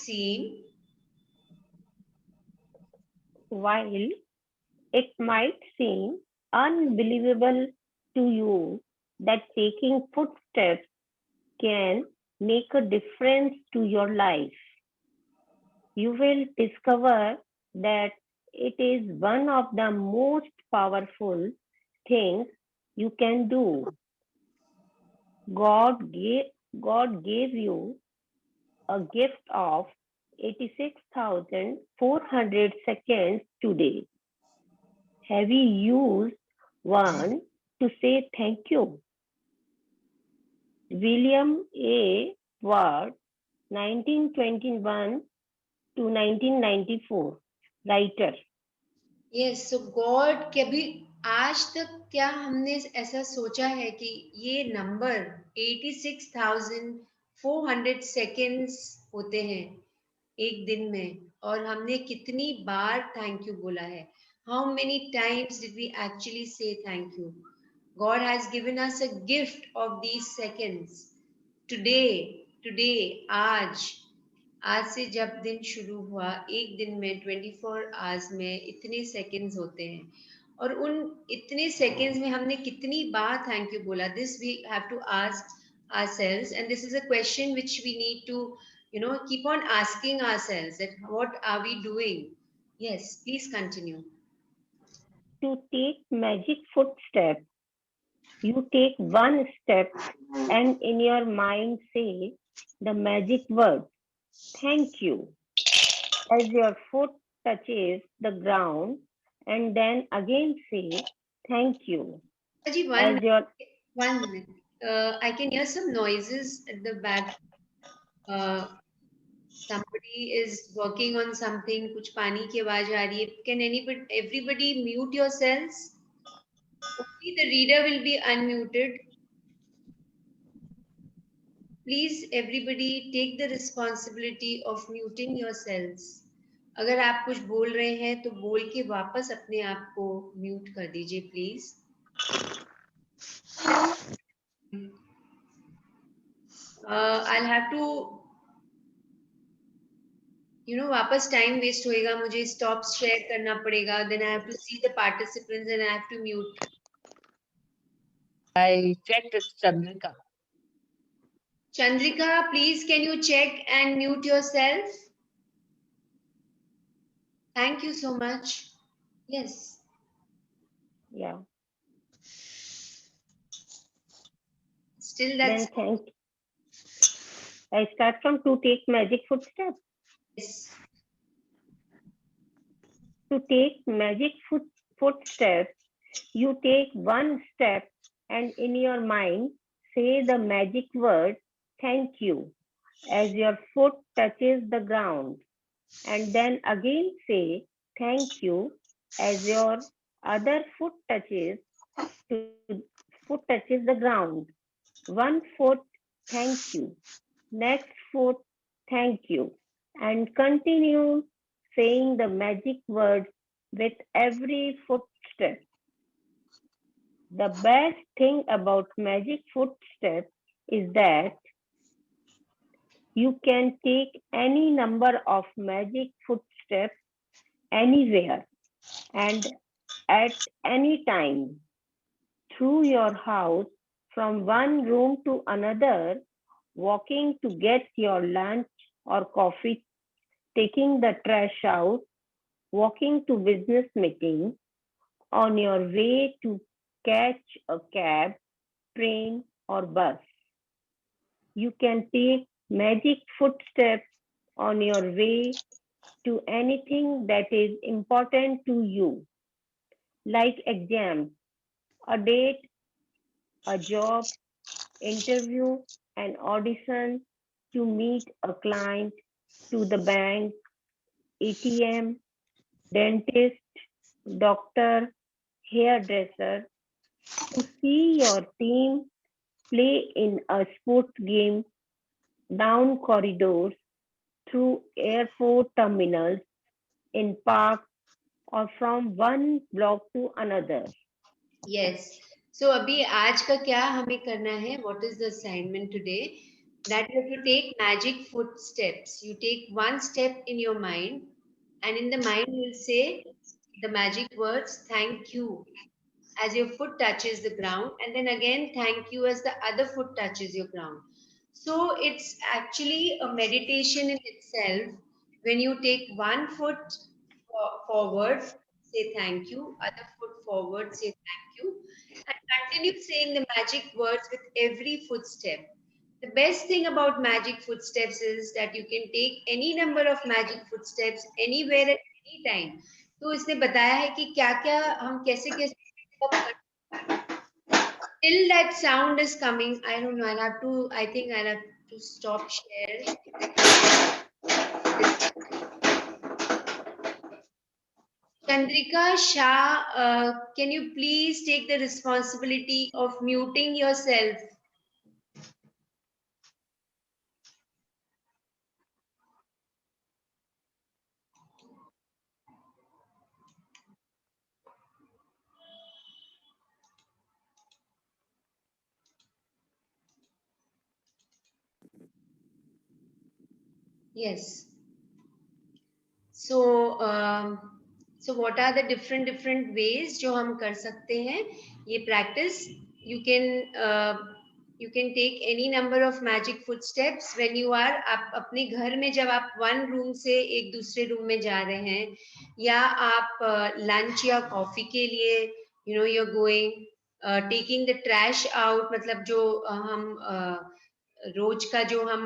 A: seem
E: unbelievable to you that taking footsteps can make a difference to your life, you will discover that it is one of the most powerful things you can do. God gave you a gift of 86,400 seconds today. have you used one to say thank you? William A. Ward, 1921 to 1994, writer.
A: Yes, so God कभी आज तक क्या हमने ऐसा सोचा है कि ये नंबर 86,400 सेकेंड्स होते हैं एक दिन में, और हमने कितनी बार थैंक यू बोला है? How many times did we actually say thank you? God has given us a gift of these seconds. Today, आज से जब दिन शुरू हुआ, एक दिन में 24 आवर्स में इतने सेकंड्स होते हैं, और उन इतने सेकंड्स में हमने कितनी बार थैंक यू बोला? This we have to ask ourselves, and this is a question which we need to, keep on asking ourselves, that what are we doing? Yes, please continue.
E: To take magic footstep, you take one step and in your mind say the magic word, thank you, as your foot touches the ground, and then again say thank you.
A: Aji, one minute. I can hear some noises at the back. Somebody is working on something. कुछ पानी की आवाज आ रही है. Can everybody mute yourselves? Only the reader will be unmuted. Please, everybody, take the responsibility of muting yourselves. अगर आप कुछ बोल रहे हैं तो बोल के वापस अपने आप को म्यूट कर दीजिए, प्लीज. I'll have to, वापस टाइम वेस्ट होएगा, मुझे स्टॉप्स शेयर करना पड़ेगा. Then I have to see the participants and I have to mute.
C: I checked, it's Chandrika.
A: Chandrika, please can you check and mute yourself? Thank you so much. Yes.
E: Yeah.
A: Still that's...
E: Then I start from to take magic footsteps.
A: Yes.
E: To take magic footsteps, you take one step and in your mind say the magic word, thank you, as your foot touches the ground. And then again say thank you as your other foot touches the ground. One foot, thank you. Next foot, thank you. And continue saying the magic word with every footstep. The best thing about magic footsteps is that you can take any number of magic footsteps anywhere and at any time through your house, from one room to another, walking to get your lunch or coffee, taking the trash out, walking to business meetings, on your way to catch a cab, train, or bus. You can take magic footsteps on your way to anything that is important to you, like exams, a date, a job, interview, an audition, to meet a client, to the bank, ATM, dentist, doctor, hairdresser, to see your team play in a sports game, down corridors, through airport terminals, in parks, or from one block to another.
A: Yes. So अभी आज का क्या हमें करना है? What is the assignment today? That you have to take magic footsteps. You take one step in your mind, and in the mind you will say the magic words, thank you, as your foot touches the ground, and then again thank you as the other foot touches your ground. So it's actually a meditation in itself. When you take one foot forward, say thank you, other foot forward, say thank you, and continue saying the magic words with every footstep. The best thing about magic footsteps is that you can take any number of magic footsteps anywhere at any time. तो इसने बताया है कि क्या क्या हम कैसे कैसे till that sound is coming. I don't know. I think I'll have to stop share. Chandrika Shah, can you please take the responsibility of muting yourself? Yes. So, so what are the different ways जो हम कर सकते हैं ये practice? You can take any number of magic footsteps when you are आप अपने घर में जब आप one room से एक दूसरे room में जा रहे हैं या आप lunch या coffee के लिए you're going taking the trash out मतलब जो हम रोज का जो हम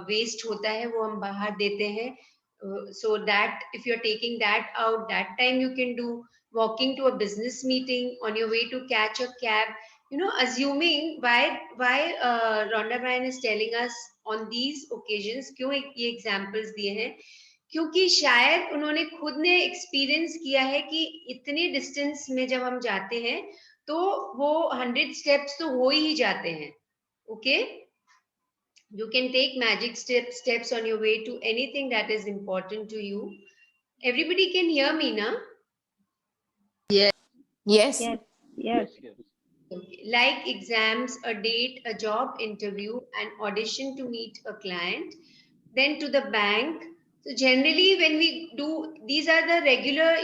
A: वेस्ट होता है वो हम बाहर देते हैं so that if you're taking that out that time you can do walking to a business meeting on your way to catch a cab assuming why Rhonda Bryan is telling us on these occasions क्यों ये examples दिए हैं क्योंकि शायद उन्होंने खुद ने experience किया है कि इतने डिस्टेंस में जब हम जाते हैं तो वो 100 स्टेप्स तो हो ही जाते हैं okay You can take magic steps on your way to anything that is important to you. Everybody can hear me, na?
H: Yes.
E: Yes, yes.
A: Okay. Like exams, a date, a job interview, an audition to meet a client, then to the bank. So generally when we do, these are the regular,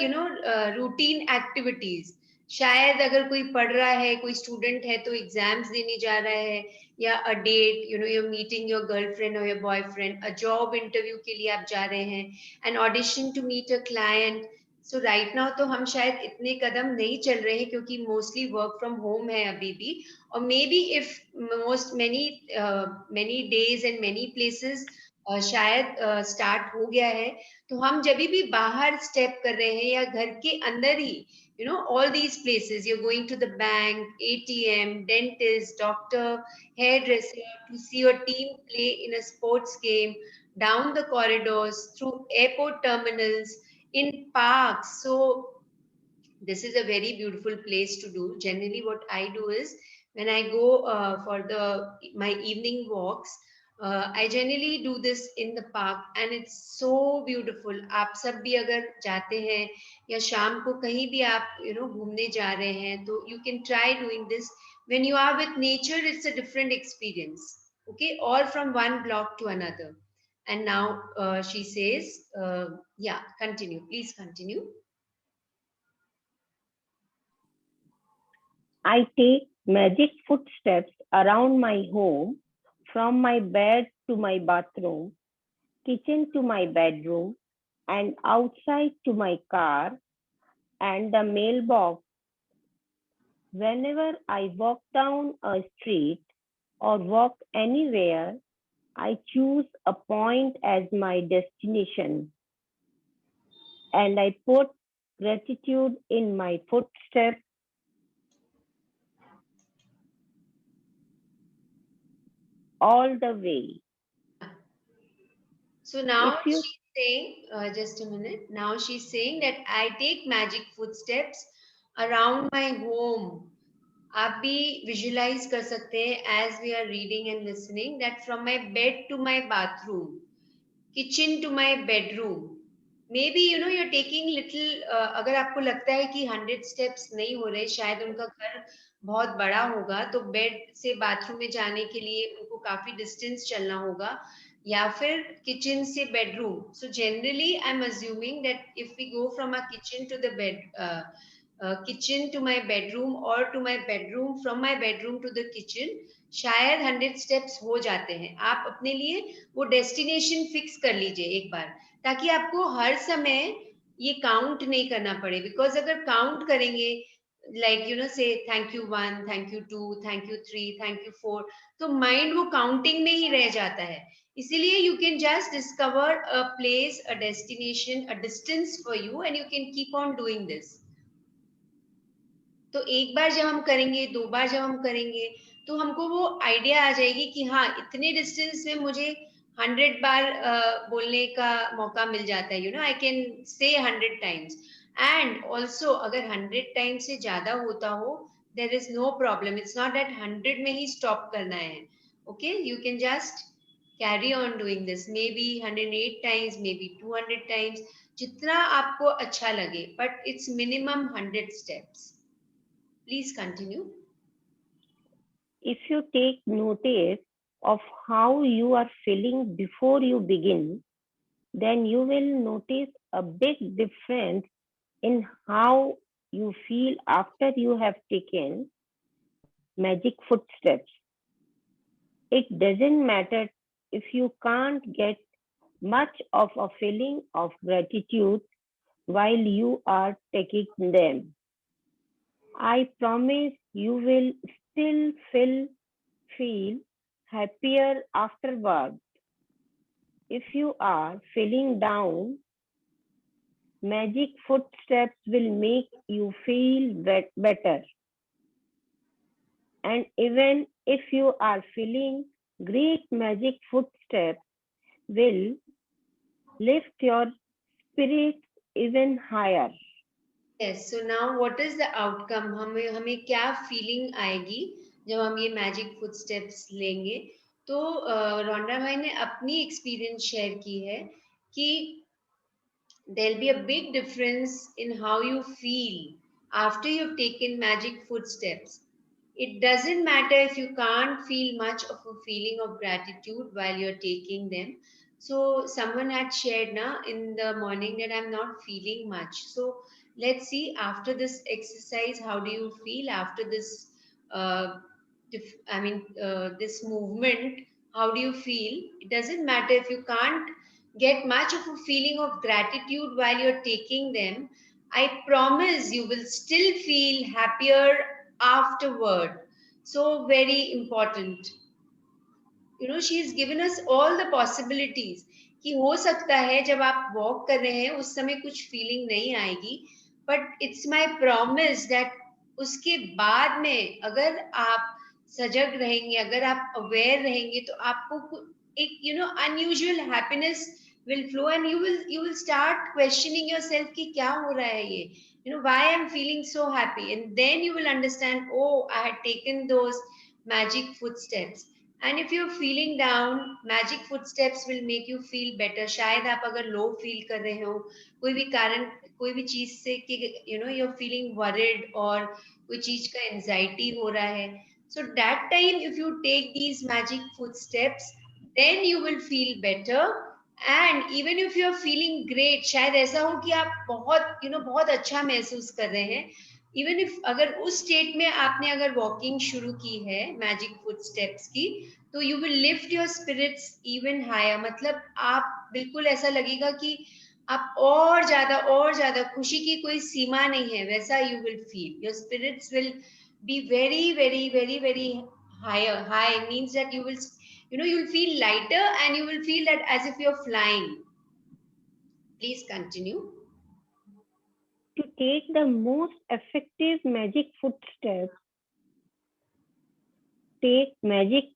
A: routine activities. शायद अगर कोई पढ़ रहा है कोई student है तो exams देने जा रहा है या a date you're meeting your girlfriend or your boyfriend, a job interview के लिए आप जा रहे हैं, an audition to meet a client. So right now तो हम शायद इतने कदम नहीं चल रहे हैं क्योंकि mostly work from home है अभी भी और maybe if many days and many places शायद स्टार्ट हो गया है तो हम जब भी बाहर स्टेप कर रहे हैं या घर के अंदर ही all these places you're going to the bank, ATM, dentist, doctor, hairdresser to see your team play in a sports game, down the corridors, through airport terminals, in parks. So this is a very beautiful place to do. Generally what I do is when I go for my evening walks, I generally do this in the park and it's so beautiful. आप सब भी अगर जाते हैं या शाम को कहीं भी आप घूमने जा रहे हैं तो you can try doing this. When you are with nature, it's a different experience. Okay, or from one block to another. And now she says, yeah, continue. Please continue.
E: I take magic footsteps around my home, from my bed to my bathroom, kitchen to my bedroom, and outside to my car and the mailbox. Whenever I walk down a street or walk anywhere, I choose a point as my destination, and I put gratitude in my footsteps. All the way.
A: So now she's saying, just a minute. Now she's saying that I take magic footsteps around my home. आप भी visualize कर सकते हैं as we are reading and listening that from my bed to my bathroom, kitchen to my bedroom. Maybe you're taking little. अगर आपको लगता है कि 100 steps नहीं हो रहे, शायद उनका घर बहुत बड़ा होगा तो बेड से बाथरूम में जाने के लिए उनको काफी डिस्टेंस चलना होगा या फिर किचन से bedroom. So generally I'm assuming that if we go from our kitchen to the kitchen to my bedroom or to my bedroom, from my bedroom to the kitchen, शायद 100 steps हो जाते हैं. आप अपने लिए वो डेस्टिनेशन फिक्स कर लीजिए एक बार ताकि आपको हर समय ये काउंट नहीं करना पड़े. बिकॉज अगर काउंट करेंगे like say thank you 1, thank you 2, thank you 3, thank you 4, तो माइंड वो काउंटिंग में ही रह जाता है. इसीलिए you can just discover a place, a destination, a distance for you, and you can keep on doing this. तो एक बार जब हम करेंगे, 2 बार जब हम करेंगे, तो हमको वो आइडिया आ जाएगी कि हाँ, इतने डिस्टेंस में मुझे 100 बार बोलने का मौका मिल जाता है. I can say 100 times. And also अगर 100 टाइम्स से ज्यादा होता हो, there is no problem. It's not that 100 में ही स्टॉप करना है. Okay, you can just carry on doing this, maybe 108 times, maybe 200 times, जितना आपको अच्छा लगे, but it's minimum 100 steps. Please continue.
E: If you take notice of how you are feeling before you begin, then you will notice a big difference in how you feel after you have taken magic footsteps. It doesn't matter if you can't get much of a feeling of gratitude while you are taking them. I promise you will still feel happier afterward. If you are feeling down, magic footsteps will make you feel better. And even if you are feeling great, magic footsteps will lift your spirits even higher.
A: Yes, so now what is the outcome? हमें क्या feeling आएगी जब हम ये magic footsteps लेंगे? तो रोंडा भाई ने अपनी एक्सपीरियंस शेयर की है कि there'll be a big difference in how you feel after you've taken magic footsteps. It doesn't matter if you can't feel much of a feeling of gratitude while you're taking them. So someone had shared in the morning that I'm not feeling much. So let's see after this exercise, how do you feel after this? This movement. How do you feel? It doesn't matter if you can't get much of a feeling of gratitude while you're taking them. I promise you will still feel happier afterward. So very important. She has given us all the possibilities कि हो सकता है जब आप walk कर रहे हैं उस समय कुछ फीलिंग नहीं आएगी, but it's my promise that उसके बाद में अगर आप सजग रहेंगे, अगर आप अवेयर रहेंगे, तो आपको एक unusual happiness will flow, and you will start questioning yourself कि क्या हो रहा है ये, why I'm feeling so happy, and then you will understand, oh, I had taken those magic footsteps. And if you're feeling down, magic footsteps will make you feel better. शायद आप अगर low feel कर रहे हो, कोई भी कारण, कोई भी चीज से कि you're feeling worried और कोई चीज का anxiety हो रहा है, so that time if you take these magic footsteps, then you will feel better. And even if you're feeling great, शायद ऐसा हो कि आप बहुत बहुत अच्छा महसूस कर रहे हैं, इवन इफ अगर उस स्टेट में आपने अगर वॉकिंग शुरू की है मैजिक फुटस्टेप्स की, तो you will lift your spirits even higher. मतलब आप बिल्कुल ऐसा लगेगा कि आप और ज्यादा खुशी की कोई सीमा नहीं है, वैसा you will feel. Your spirits will be very very very very higher. High means that you will you'll feel lighter and you will feel that as if you're flying. Please continue.
E: To take the most effective magic footsteps, take magic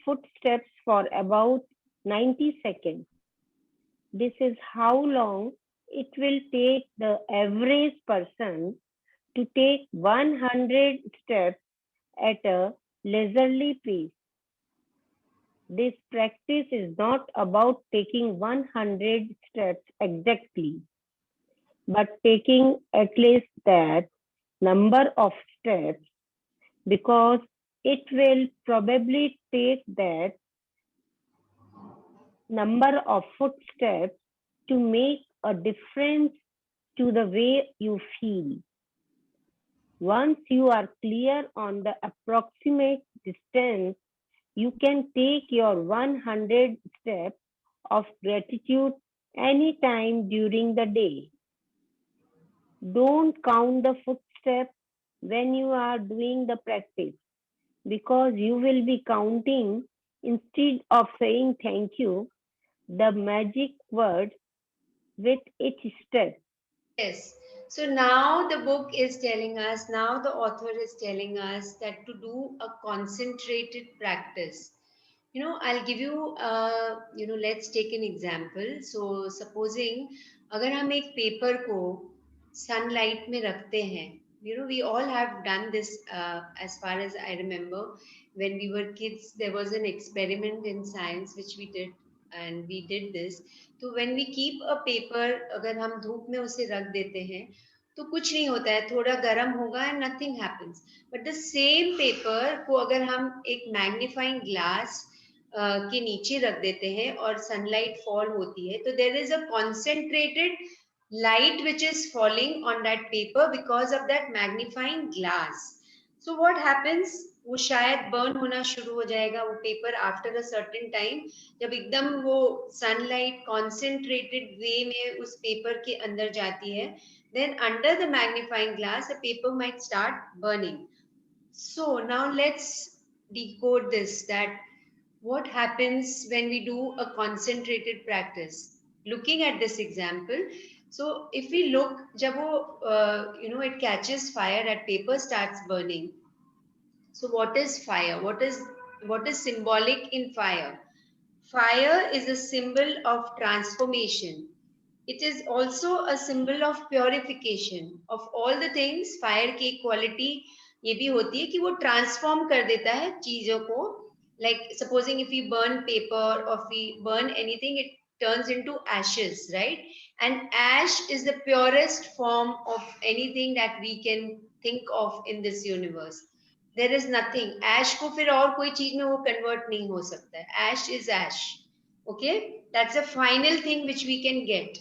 E: footsteps for about 90 seconds. This is how long it will take the average person to take 100 steps at a leisurely pace. This practice is not about taking 100 steps exactly, but taking at least that number of steps, because it will probably take that number of footsteps to make a difference to the way you feel. Once you are clear on the approximate distance, you can take your 100 steps of gratitude anytime during the day. don't count the footsteps when you are doing the practice, because you will be counting instead of saying thank you, the magic word with each step.
A: Yes. So now the book is telling us, now the author is telling us that to do a concentrated practice. I'll give you, let's take an example. So supposing अगर हम एक paper को sunlight में रखते हैं, we all have done this. As far as I remember, when we were kids, there was an experiment in science which we did, and we did this. तो when we keep a paper, अगर हम धूप में उसे रख देते हैं तो कुछ नहीं होता है, थोड़ा गर्म होगा and nothing happens. But the same paper को अगर हम एक magnifying glass के नीचे रख देते हैं और sunlight fall होती है, तो there is a concentrated light which is falling on that paper because of that magnifying glass. So what happens, वो शायद burn होना शुरू हो जाएगा वो paper after a certain time, जब एकदम वो sunlight concentrated way में उस paper के अंदर जाती है, then under the magnifying glass the paper might start burning. So now let's decode this, that what happens when we do a concentrated practice. Looking at this example, so if we look, जब वो it catches fire, that paper starts burning. So what is fire? What is symbolic in fire? Fire is a symbol of transformation. It is also a symbol of purification. Of all the things, fire की quality ये भी होती है कि वो transform कर देता है चीजों को. Like supposing if we burn paper or if we burn anything, it turns into ashes, right? And ash is the purest form of anything that we can think of in this universe. There is nothing. Ash को फिर और कोई चीज में वो convert नहीं हो सकता है. Ash is ash. Okay, that's the final thing which we can get.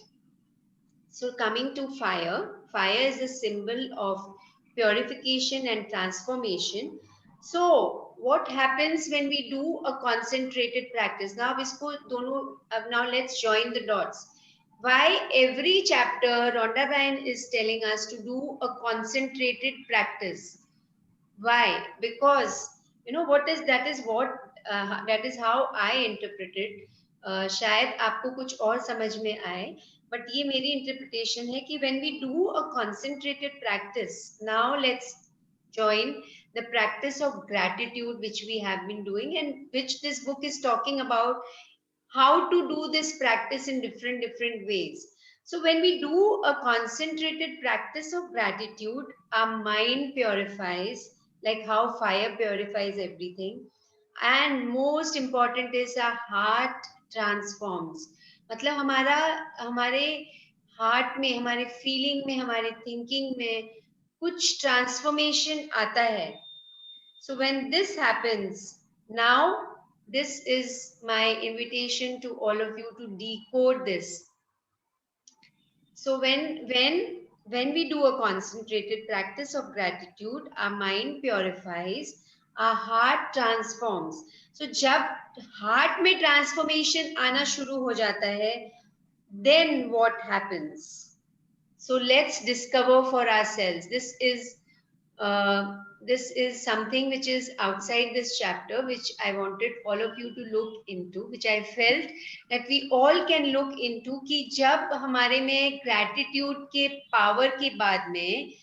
A: So coming to fire, fire is a symbol of purification and transformation. So what happens when we do a concentrated practice? Now इसको दोनों, now let's join the dots. Why every chapter Rhonda Byrne is telling us to do a concentrated practice? Why? Because that is how I interpret it. शायद आपको कुछ और समझ में आए, but ये मेरी interpretation है कि when we do a concentrated practice, now let's join the practice of gratitude which we have been doing and which this book is talking about, how to do this practice in different ways. So when we do a concentrated practice of gratitude, our mind purifies, like how fire purifies everything. And most important is our heart transforms. मतलब हमारे heart में, हमारे feeling में, हमारे thinking में कुछ transformation आता है. So when this happens, now this is my invitation to all of you to decode this. So when we do a concentrated practice of gratitude, our mind purifies, our heart transforms. So जब heart में transformation आना शुरू हो जाता है, then what happens? So let's discover for ourselves. This is something which is outside this chapter, which I wanted all of you to look into, which I felt that we all can look into, कि जब हमारे में gratitude के power के बाद में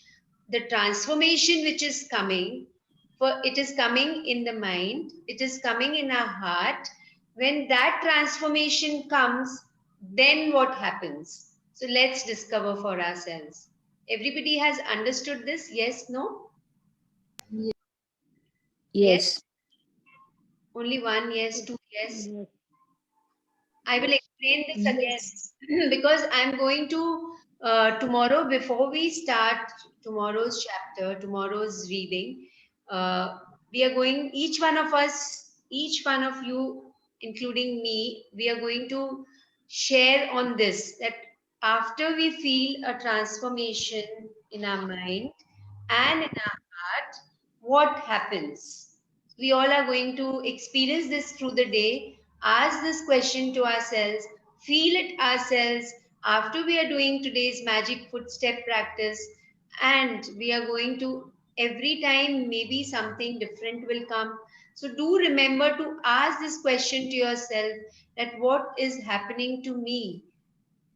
A: the transformation which is coming, it is coming in the mind, it is coming in our heart. When that transformation comes, then what happens? So let's discover for ourselves. Everybody has understood this? Yes, no?
H: Yes.
A: Only one yes, two yes.
E: Yes.
A: I will explain this again because I'm going to tomorrow, before we start tomorrow's chapter, tomorrow's reading, we are going, each one of us, each one of you, including me, we are going to share on this, that after we feel a transformation in our mind and in our heart, what happens? We all are going to experience this through the day. Ask this question to ourselves, feel it ourselves, after we are doing today's magic footstep practice, and we are going to, every time maybe something different will come. So do remember to ask this question to yourself, that what is happening to me?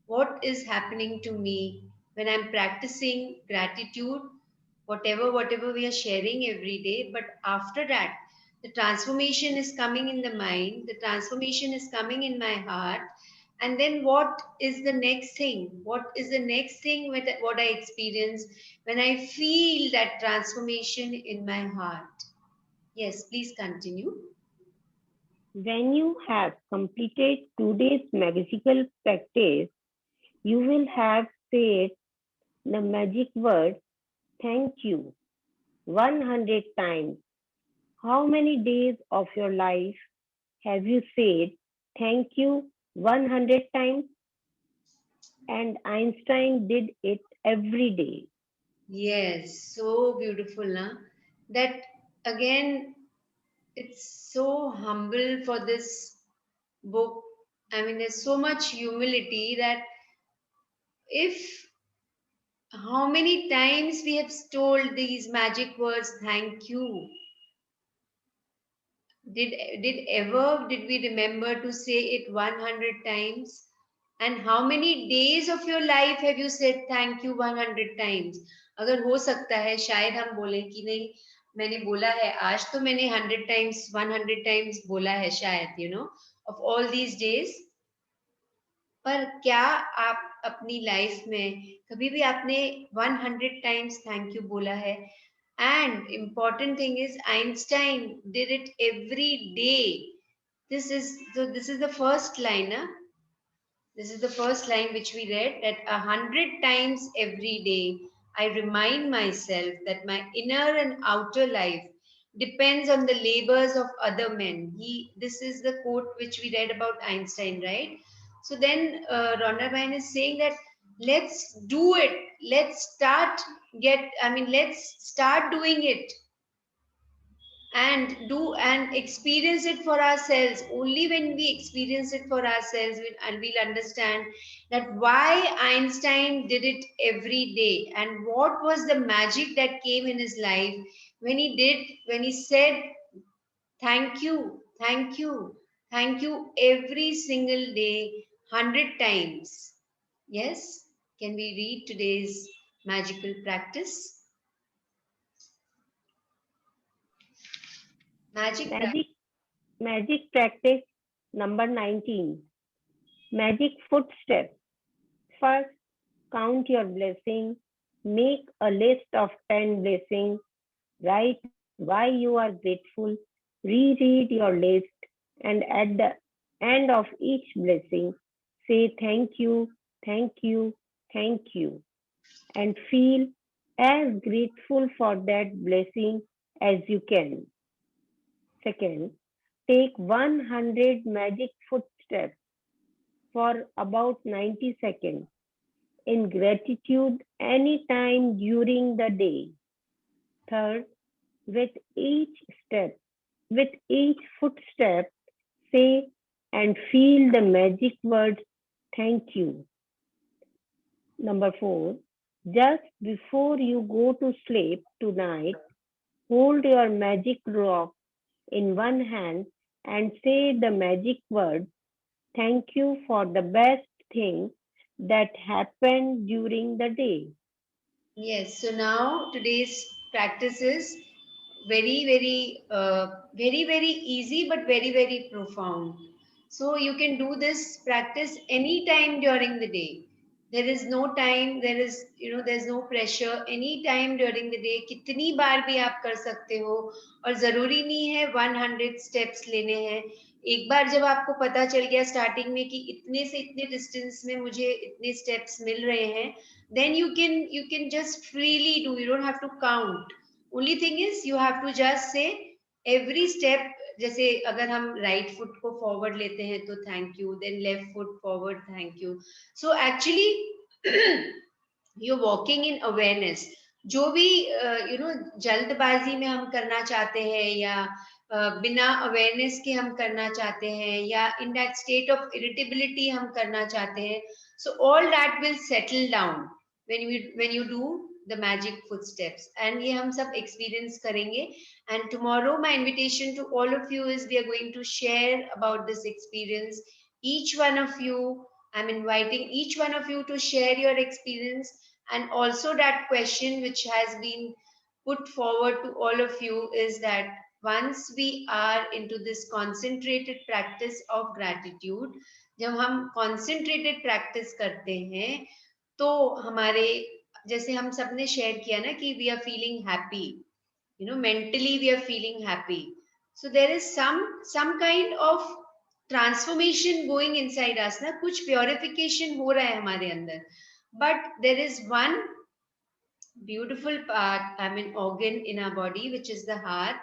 A: What is happening to me when I'm practicing gratitude, whatever we are sharing every day? But after that, the transformation is coming in the mind, the transformation is coming in my heart. And then what is the next thing? What is the next thing with what I experience when I feel that transformation in my heart? Yes, please continue.
E: When you have completed today's magical practice, you will have said the magic word thank you 100 times. How many days of your life have you said thank you 100 times? And Einstein did it every day.
A: Yes, so beautiful, na? That again, it's so humble for this book. I mean, there's so much humility that if how many times we have told these magic words, thank you. Did we remember to say it 100 times? And how many days of your life have you said thank you 100 times? अगर हो सकता है शायद हम बोले कि नहीं मैंने बोला है आज तो मैंने 100 times बोला है शायद of all these days. पर क्या आप अपनी लाइफ में कभी भी आपने 100 times थैंक यू बोला है? And important thing is Einstein did it every day. This is the first line, huh? This is the first line which we read, that 100 times every day I remind myself that my inner and outer life depends on the labors of other men. This is the quote which we read about Einstein, right? So then Rhonda Bhain is saying that let's do it. Let's start doing it and experience it for ourselves. Only when we experience it for ourselves and we'll understand that why Einstein did it every day and what was the magic that came in his life when he said thank you, thank you, thank you every single day 100 times. Yes, can we read today's magical practice?
E: Magic practice number 19. Magic footsteps. First, count your blessings. Make a list of 10 blessings. Write why you are grateful. Reread your list, and at the end of each blessing, say thank you, thank you, thank you, and feel as grateful for that blessing as you can. Second, take 100 magic footsteps for about 90 seconds in gratitude anytime during the day. Third, with each footstep, say and feel the magic word thank you. Number 4, just before you go to sleep tonight, hold your magic rock in one hand and say the magic word thank you for the best thing that happened during the day.
A: Yes, so now today's practice is very, very easy, but very, very profound. So you can do this practice anytime during the day. There is no time, there's no pressure. Any time during the day, कितनी बार भी आप कर सकते हो और जरूरी नहीं है 100 steps लेने हैं. एक बार जब आपको पता चल गया स्टार्टिंग में कि इतने से इतने डिस्टेंस में मुझे इतने स्टेप्स मिल रहे हैं, then you can just freely do. You don't have to count. Only thing is you have to just say every step. जैसे अगर हम राइट फुट को फॉरवर्ड लेते हैं तो thank you, then left foot forward thank you. So actually you walking in awareness. जो भी जल्दबाजी में हम करना चाहते हैं या बिना अवेयरनेस के हम करना चाहते हैं या in that state of irritability हम करना चाहते हैं, So all that will settle down when you do the magic footsteps. And ये हम सब experience करेंगे. And tomorrow my invitation to all of you is we are going to share about this experience. Each one of you, I'm inviting each one of you to share your experience, and also that question which has been put forward to all of you is that once we are into this concentrated practice of gratitude, जब हम concentrated practice करते हैं तो हमारे, जैसे हम सब ने शेयर किया ना कि we are feeling happy, mentally we are feeling happy. So there is some kind of transformation going inside us ना, कुछ purification हो रहा है हमारे अंदर. But there is one beautiful part, organ in our body, which is the heart.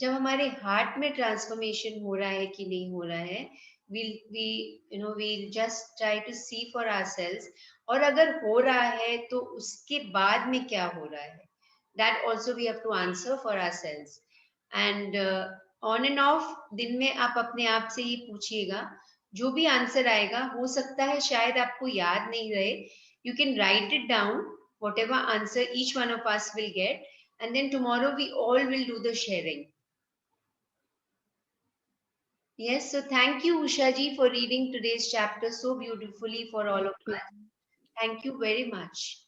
A: जब हमारे heart में transformation हो रहा है कि नहीं हो रहा है, we'll just try to see for ourselves. और अगर हो रहा है तो उसके बाद में क्या हो रहा है, that also we have to answer for ourselves. And on and off दिन में आप अपने आप से ही पूछिएगा, जो भी आंसर आएगा, हो सकता है शायद आपको याद नहीं रहे, you can write it down, whatever answer each one of us will get, and then tomorrow we all will do the sharing. Yes, so thank you, Usha ji, for reading today's chapter so beautifully for all of us. Thank you very much.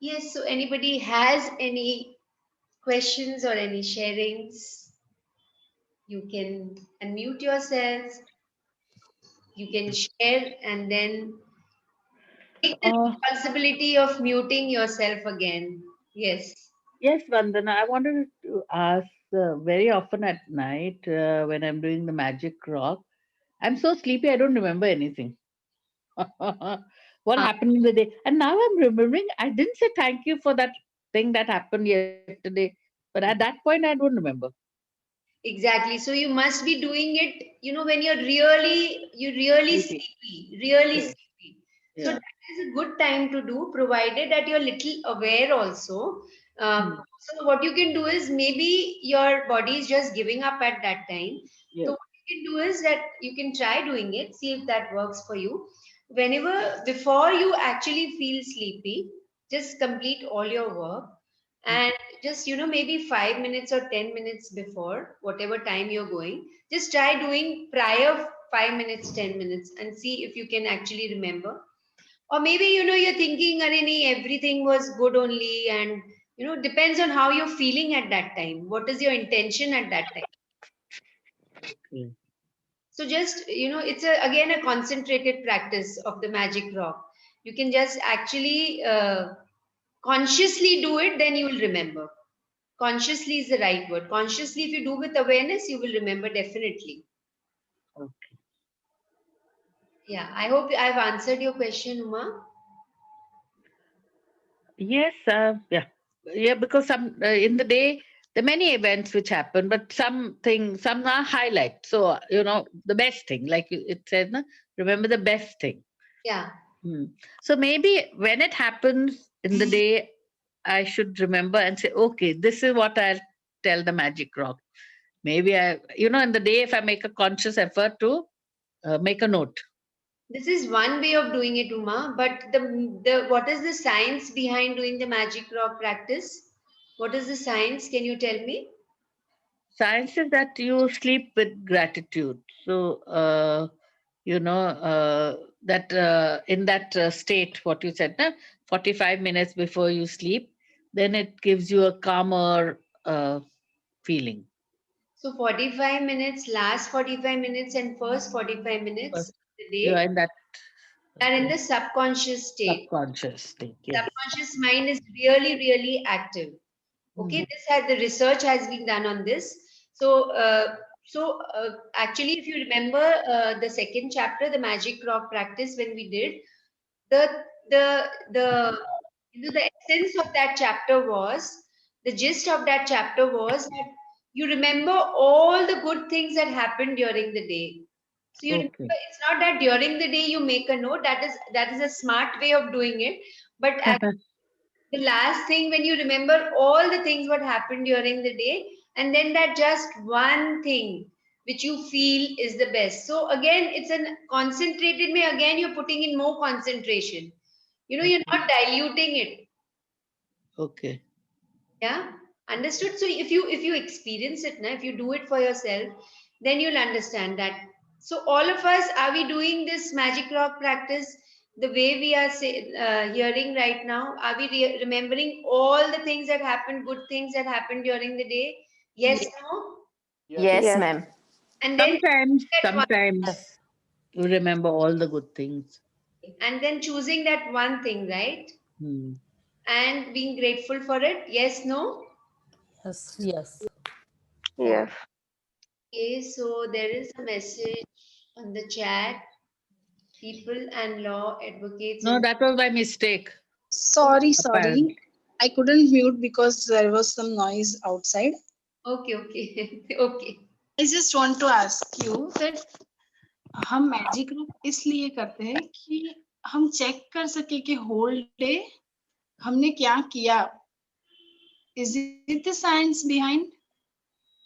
A: Yes, so anybody has any questions or any sharings, you can unmute yourselves, you can share, and then take the responsibility of muting yourself again. Yes.
C: Yes, Vandana, I wanted to ask, very often at night when I'm doing the magic rock, I'm so sleepy I don't remember anything. What happened in the day? And now I'm remembering, I didn't say thank you for that thing that happened yesterday, but at that point I don't remember.
A: Exactly. So you must be doing it, when you're really sleepy, really sleepy. So that is a good time to do, provided that you're little aware also. So what you can do is, maybe your body is just giving up at that time. So what you can do is that you can try doing it, see if that works for you. Before you actually feel sleepy, just complete all your work. And just, maybe 5 minutes or 10 minutes before, whatever time you're going, just try doing prior 5 minutes, 10 minutes, and see if you can actually remember. Or maybe, you're thinking, everything was good only, and, depends on how you're feeling at that time. What is your intention at that time? So just, it's again a concentrated practice of the magic rock. You can just actually consciously do it, then you will remember. Consciously is the right word. Consciously, if you do with awareness, you will remember definitely.
C: Okay.
A: Yeah, I hope I've answered your question, Uma.
C: Yes, yeah, because some in the day there are many events which happen, but some are highlight. So the best thing, like it said, na, remember the best thing.
A: Yeah.
C: So maybe when it happens in the day, I should remember and say, okay, this is what I'll tell the magic rock. Maybe in the day, if I make a conscious effort to make a note.
A: This is one way of doing it, Uma, but the what is the science behind doing the magic rock practice? What is the science? Can you tell me?
C: Science is that you sleep with gratitude. So, that in that state, what you said, 45 minutes before you sleep, then it gives you a calmer feeling.
A: So 45 minutes, last 45 minutes, and first 45 minutes of the day.
C: You are in that.
A: Are in the subconscious state.
C: Subconscious state, yes.
A: Subconscious mind is really, really active. Okay, the research has been done on this. So, actually, if you remember the second chapter, the magic rock practice, when we did, the essence of that chapter was, the gist of that chapter was that you remember all the good things that happened during the day. So you remember, it's not that during the day you make a note. That is a smart way of doing it. But the last thing, when you remember all the things what happened during the day, and then that just one thing, which you feel is the best. So again, it's an concentrated may, again you're putting in more concentration. You know, you're not diluting it.
C: Okay.
A: Yeah, understood. So if you experience it now, if you do it for yourself, then you'll understand that. So all of us, are we doing this magic rock practice the way we are hearing right now? Are we remembering all the things that happened, good things that happened during the day? Yes, no?
H: Yes,
E: Yes.
H: ma'am.
A: And then
C: Sometimes you remember all the good things.
A: and then choosing that one thing, right?
C: Hmm.
A: And being grateful for it. Yes, no?
D: Yes, yes.
E: Yes.
A: Okay, so there is a message on the chat. People and law advocates.
C: No, that was by mistake.
J: Sorry,
C: Apparently.
J: I couldn't mute because there was some noise outside.
A: Okay, okay, okay.
J: I just want to ask you that हम magic रूप इसलिए करते हैं कि हम check कर सके कि होल डे हमने क्या किया. Is it the science behind?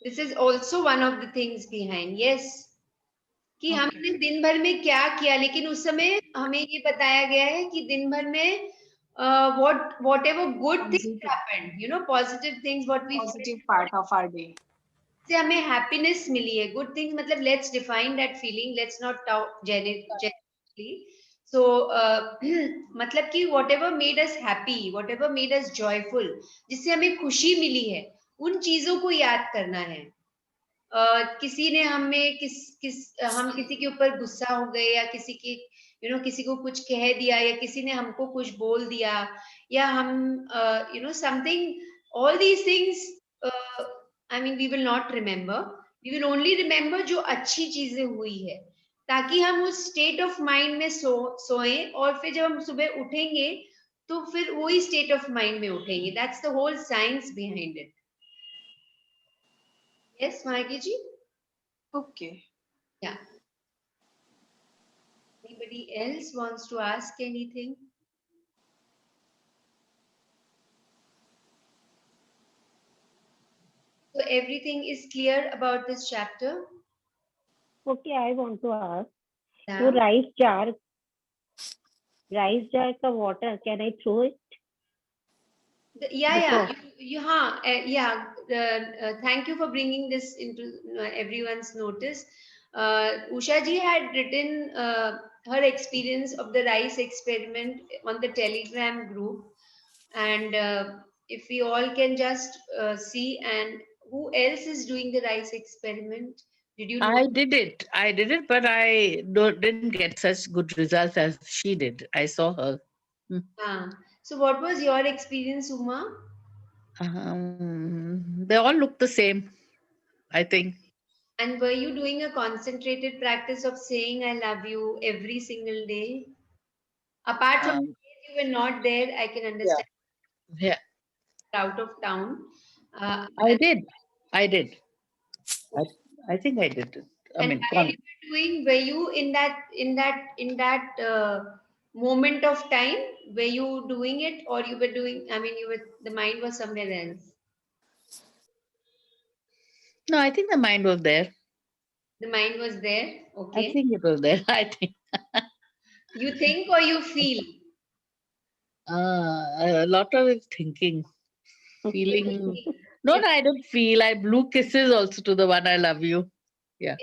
A: This is also one of the things behind. Yes. कि हमने दिन भर में क्या किया, लेकिन उस समय हमें ये बताया गया है कि दिन भर में whatever good things happened, you know, positive things, what we
J: Positive part of our day.
A: से हमें happiness मिली है. Good things मतलब let's define that feeling. Let's not talk generically. So मतलब कि whatever made us happy, whatever made us joyful, जिससे हमें खुशी मिली है, उन चीजों को याद करना है. किसी ने हमें हम किसी के ऊपर गुस्सा हो गए या किसी की किसी को कुछ कह दिया या किसी ने हमको कुछ बोल दिया या हम something, all these things I mean we will not remember. We will only remember जो अच्छी चीजें हुई है, ताकि हम उस स्टेट ऑफ माइंड में सोएं और फिर जब हम सुबह उठेंगे तो फिर वही स्टेट ऑफ माइंड में उठेंगे. That's the whole science behind it. Yes, Mahaki ji?
J: Okay.
A: Yeah. Anybody else wants to ask anything? So everything is clear about this chapter?
E: Okay, I want to ask.
A: Yeah.
E: वो rice jar का water, can I throw it?
A: Thank you for bringing this into everyone's notice. Usha ji had written her experience of the rice experiment on the Telegram group, and if we all can just see, and who else is doing the rice experiment? Did you know?
C: I did it, but I didn't get such good results as she did. I saw her.
A: So what was your experience, Uma?
C: They all look the same, I think.
A: And were you doing a concentrated practice of saying I love you every single day? Apart from the days you were not there, I can understand.
C: Yeah.
A: Out of town.
C: I did. I think I did it.
A: And while you were doing, were you in that moment of time? Were you doing it, or you were doing? I mean, the mind was somewhere else.
C: No, I think the mind was there.
A: The mind was there. Okay.
C: I think it was there. I think.
A: You think or you feel?
C: A lot of it thinking, feeling. No, I don't feel. I blew kisses also to the one I love you. Yeah.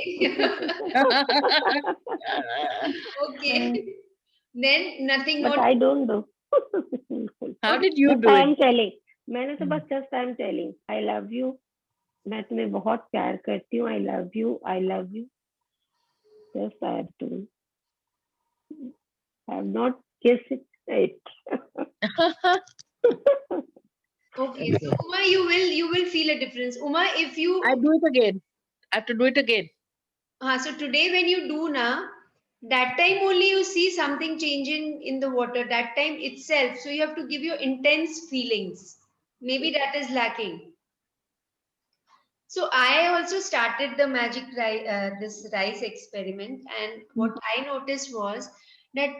A: Okay. Then nothing
E: But
A: more.
E: I don't do.
C: How did you
E: just
C: do
E: I
C: it?
E: am telling. मैंने तो बस just I am telling. I love you. मैं तुम्हें बहुत प्यार करती हूँ. I love you. I love you. Just I have to. I have not kissed it.
A: Okay, so Uma, you will feel a difference. Uma, if you
C: I do it again. I have to do it again.
A: So today when you do na, that time only you see something changing in the water, that time itself. So you have to give your intense feelings. Maybe that is lacking. So I also started the magic this rice experiment, and what I noticed was that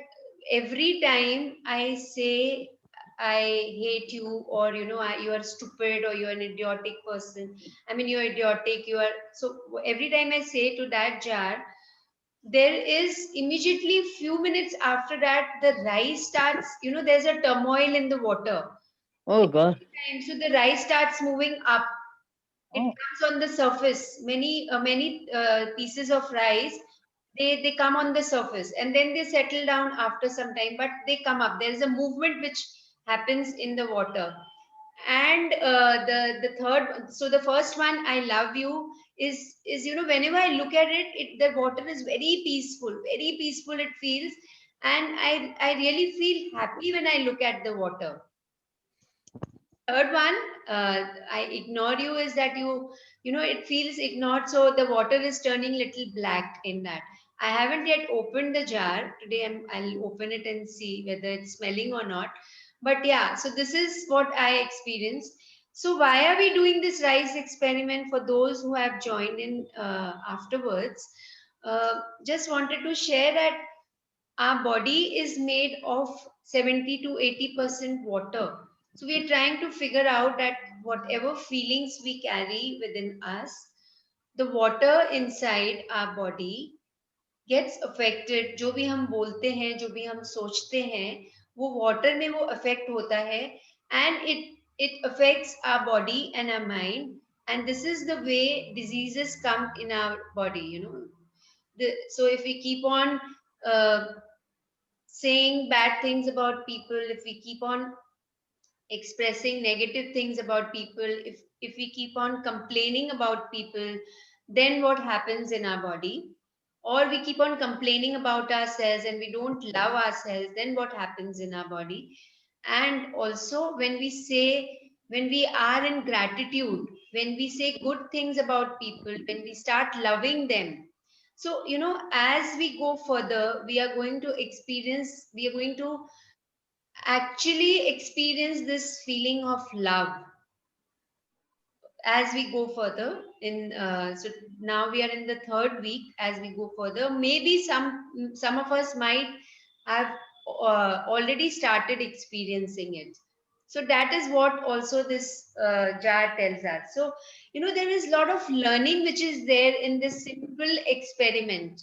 A: every time I say I hate you, or you know, you are stupid, or you are an idiotic person. I mean, you're idiotic, you are. So every time I say to that jar, there is immediately few minutes after that the rice starts, you know, there's a turmoil in the water.
C: Oh God.
A: And so the rice starts moving up. It
C: Oh.
A: comes on the surface. Many pieces of rice, they come on the surface and then they settle down after some time, but they come up. There is a movement which happens in the water. And the third one, so the first one, I love you, is you know, whenever I look at it, the water is very peaceful, it feels. And I really feel happy when I look at the water. Third one, I ignore you, is that you know, it feels ignored, so the water is turning little black in that. I haven't yet opened the jar today. I'll open it and see whether it's smelling or not. But yeah, so this is what I experienced. So why are we doing this rice experiment? For those who have joined in afterwards, just wanted to share that our body is made of 70 to 80% water. So we are trying to figure out that whatever feelings we carry within us, the water inside our body gets affected. जो भी हम बोलते हैं, जो भी हम सोचते हैं, वो water में वो affect होता है, and it affects our body and our mind. And this is the way diseases come in our body, you know. So if we keep on saying bad things about people, if we keep on expressing negative things about people, if we keep on complaining about people, then what happens in our body? Or we keep on complaining about ourselves and we don't love ourselves, then what happens in our body? And also when we are in gratitude, when we say good things about people, when we start loving them, so you know, as we go further, we are going to actually experience this feeling of love as we go further in so now we are in the third week. As we go further, maybe some of us might have already started experiencing it. So that is what also this jar tells us. So you know, there is a lot of learning which is there in this simple experiment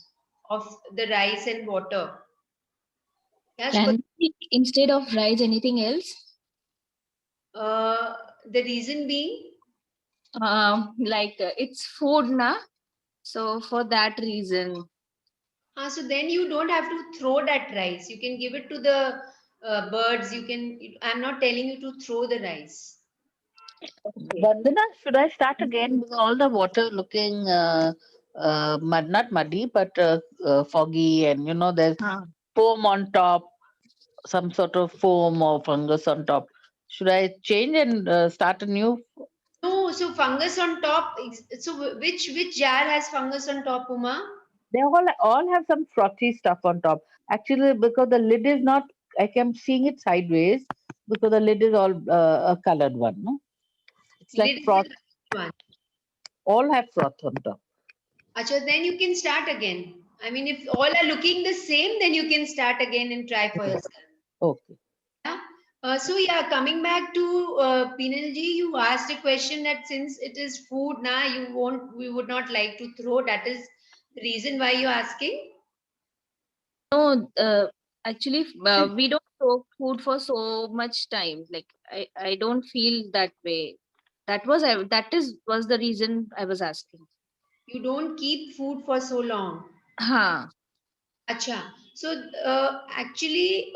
A: of the rice and water. Yes,
K: Can we, instead of rice, anything else?
A: the reason being,
K: It's food, na? So for that reason.
A: so then you don't have to throw that rice. You can give it to the birds. You can. I'm not telling you to throw the rice.
C: Vandana, should I start again with all the water looking not muddy, but foggy, and you know, there's foam on top, some sort of foam or fungus on top. Should I change and start anew?
A: No, so fungus on top. So which jar has fungus on top, Uma?
C: They all have some frothy stuff on top. Actually, because the lid is not, I am seeing it sideways because the lid is all a colored one. No? It's like
A: Lid is
C: froth.
A: the one.
C: All have froth on top.
A: Acha, then you can start again. I mean, if all are looking the same, then you can start again and try for yourself.
C: Okay.
A: Yeah. So yeah, coming back to Pinalji, you asked a question that since it is food, we would not like to throw. That is the reason why you're asking.
K: No, actually, we don't cook food for so much time. Like I don't feel that way. That was the reason I was asking.
A: You don't keep food for so long.
K: हाँ.
A: अच्छा. So actually,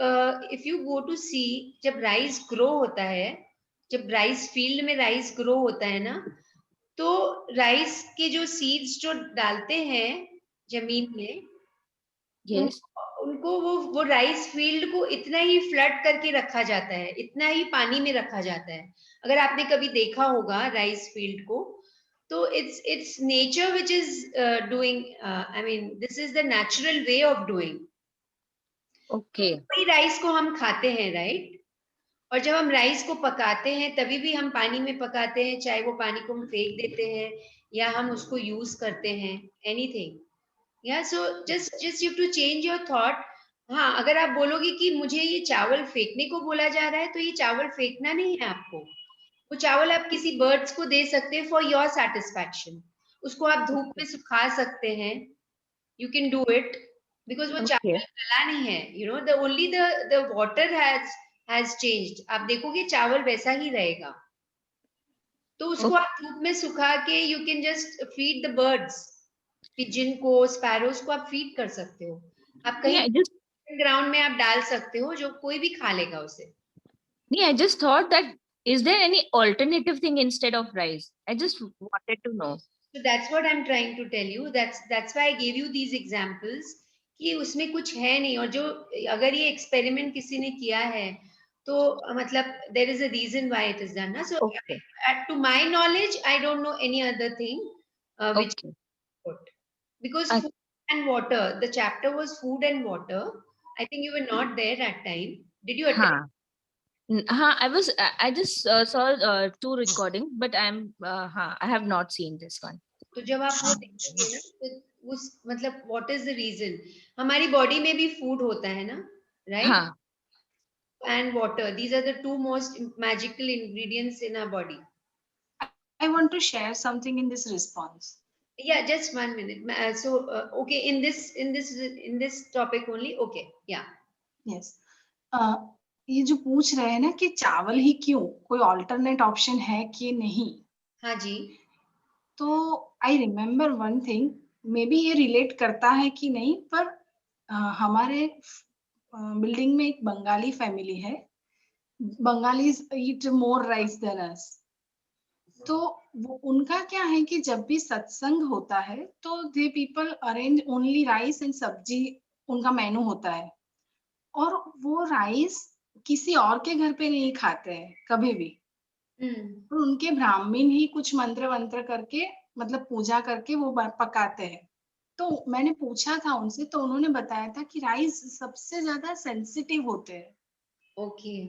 A: if you go to see, जब rice grow होता है, जब rice field में rice grow होता है ना, तो rice के जो seeds जो डालते हैं जमीन में,
K: yes.
A: उनको वो राइस फील्ड को इतना ही फ्लड करके रखा जाता है, इतना ही पानी में रखा जाता है. अगर आपने कभी देखा होगा राइस फील्ड को, तो it's nature which is doing, I mean, this is the natural way of doing.
K: Okay.
A: वही राइस को हम खाते हैं, राइट? और जब हम राइस को पकाते हैं तभी भी हम पानी में पकाते हैं, चाहे वो पानी को हम फेंक देते हैं या हम उसको यूज करते हैं, anything. Yeah, so just you have to change your thought. हाँ, अगर आप बोलोगे कि मुझे ये चावल फेंकने को बोला जा रहा है, तो ये चावल फेंकना नहीं है आपको। वो चावल आप किसी बर्ड्स को दे सकते हैं फॉर योर सेटिस्फैक्शन। उसको आप धूप में सुखा सकते हैं। You can do it, because वो चावल गला नहीं है। You know, the only the water has changed. आप देखोगे चावल वैसा ही रहेगा। तो उसको आप धूप में सुखा के you can just feed the birds. Pigeon को, स्पैरोज को आप फीड कर सकते हो। आप कहीं ग्राउंड में आप डाल सकते हो, जो कोई भी खा लेगा उसे।
K: I just thought that is there any alternative thing instead of rice? I just wanted to know.
A: So that's what I'm trying to tell you. That's why I gave you these examples कि उसमें कुछ है नहीं। और जो अगर ये experiment किसी ने किया है तो मतलब there is a reason why it is done ना. So to my knowledge I don't know any other thing which put, because food and water, the chapter was food and water. I think you were not there that time. Did you attend?
K: I was. I just saw 2 recordings, but I have not seen this one.
A: तो जब आप वो देखोगे ना, तो उस मतलब what is the reason? हमारी बॉडी में भी फूड होता है ना, right? And water. These are the 2 most magical ingredients in our body.
J: I want to share something in this response.
A: Yeah, just 1 minute. So okay, in this topic only. Okay, yeah.
J: Yes. ये जो पूछ रहे हैं ना कि चावल ही क्यों, कोई ऑल्टरनेट ऑप्शन है कि नहीं?
A: हाँ जी।
J: तो I remember one thing, may be ये रिलेट करता है कि नहीं, पर हमारे बिल्डिंग में एक बंगाली फैमिली है। बंगालीज ईट मोर राइस देन अस। तो वो उनका क्या है कि जब भी सत्संग होता है तो they people arrange only rice and सब्जी, उनका मेनू होता है। और वो राइस किसी और के घर पे नहीं खाते हैं कभी भी। तो उनके ब्राह्मण ही कुछ मंत्र वंत्र करके, मतलब पूजा करके वो पकाते हैं। तो मैंने पूछा था उनसे, तो उन्होंने बताया था कि राइस सबसे ज्यादा सेंसिटिव होते हैं।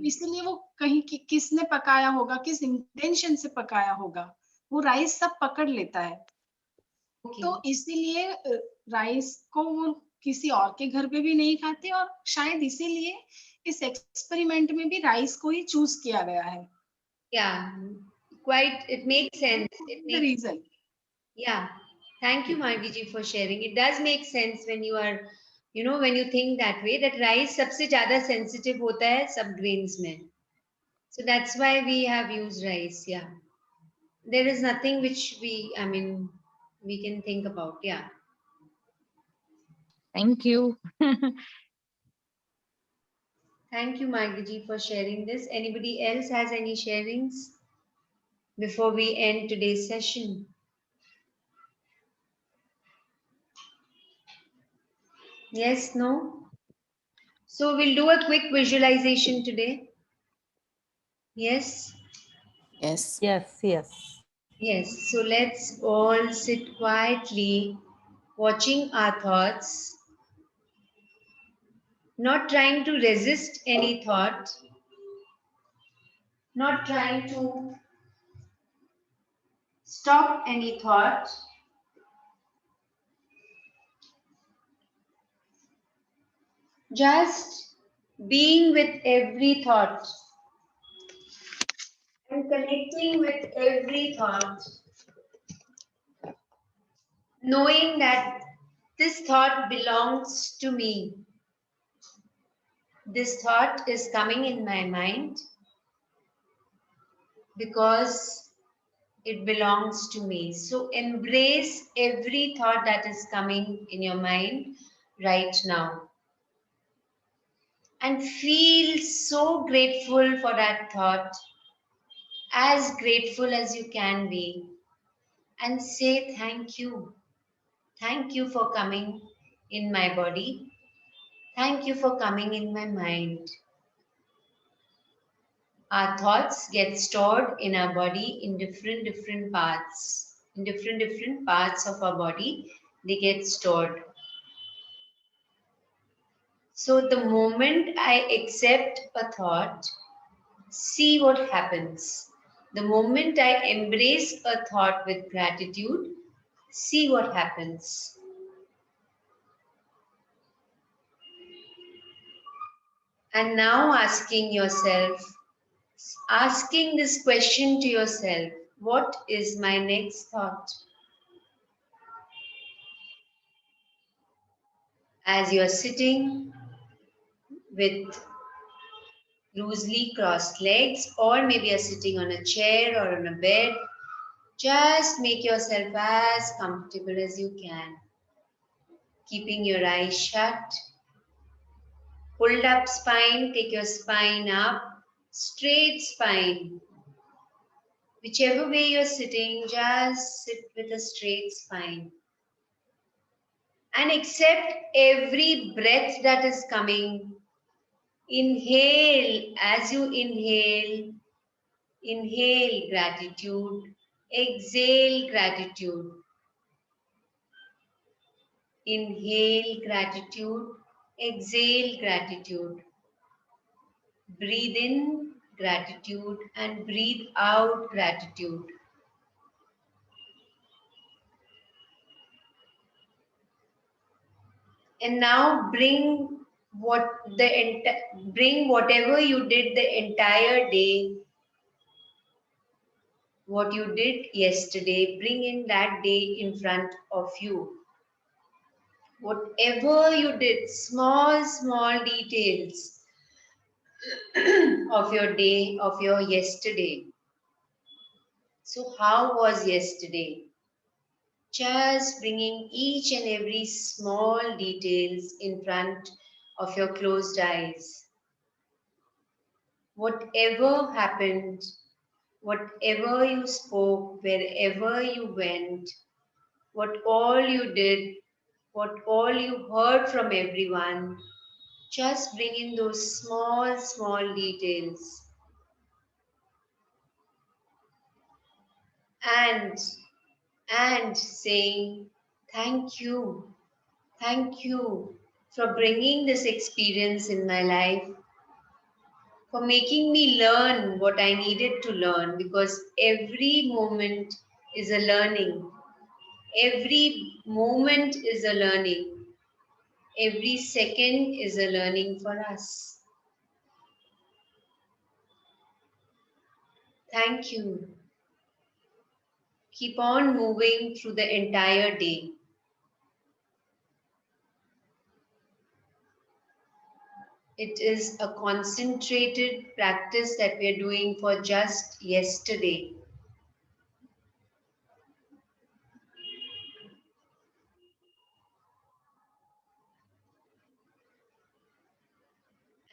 J: इसलिए वो कहीं किसने पकाया होगा, किस इंटेंशन से पकाया होगा, वो राइस सब पकड़ लेता है। तो इसीलिए राइस को वो किसी और के घर पे भी नहीं खाते, और शायद इसीलिए इस एक्सपेरिमेंट में भी राइस को ही चूज किया गया है।
A: Yeah, quite. It makes sense. It makes
J: the reason.
A: Yeah, thank you, Margi ji, for sharing. It does make sense when you are, you know, when you think that way. That rice सबसे ज़्यादा sensitive होता है सब grains में. So that's why we have used rice. Yeah, there is nothing which I mean, we can think about. Yeah.
K: Thank you.
A: Thank you, Margi ji, for sharing this. Anybody else has any sharings before we end today's session? Yes, no? So we'll do a quick visualization today. Yes?
H: Yes.
D: Yes, yes.
A: Yes. So let's all sit quietly, watching our thoughts, not trying to resist any thought, not trying to stop any thought. Just being with every thought and connecting with every thought, knowing that this thought belongs to me. This thought is coming in my mind because it belongs to me. So embrace every thought that is coming in your mind right now. And feel so grateful for that thought, as grateful as you can be. And say thank you. Thank you for coming in my body. Thank you for coming in my mind. Our thoughts get stored in our body in different parts. In different parts of our body, they get stored. So the moment I accept a thought, see what happens. The moment I embrace a thought with gratitude, see what happens. And now asking this question to yourself, what is my next thought? As you're sitting with loosely crossed legs, or maybe you're sitting on a chair or on a bed, just make yourself as comfortable as you can. Keeping your eyes shut. Pulled up spine, take your spine up. Straight spine. Whichever way you're sitting, just sit with a straight spine. And accept every breath that is coming. Inhale. As you inhale, inhale gratitude. Exhale gratitude. Inhale gratitude. Exhale gratitude. Breathe in gratitude and breathe out gratitude. And now bring whatever you did the entire day, what you did yesterday, bring in that day in front of you. Whatever you did, small details of your day, of your yesterday. So how was yesterday? Just bringing each and every small details in front of your closed eyes. Whatever happened, whatever you spoke, wherever you went, what all you did, what all you heard from everyone, just bring in those small details. And saying, thank you for bringing this experience in my life, for making me learn what I needed to learn, because every moment is a learning. Every moment is a learning. Every second is a learning for us. Thank you. Keep on moving through the entire day. It is a concentrated practice that we are doing for just yesterday.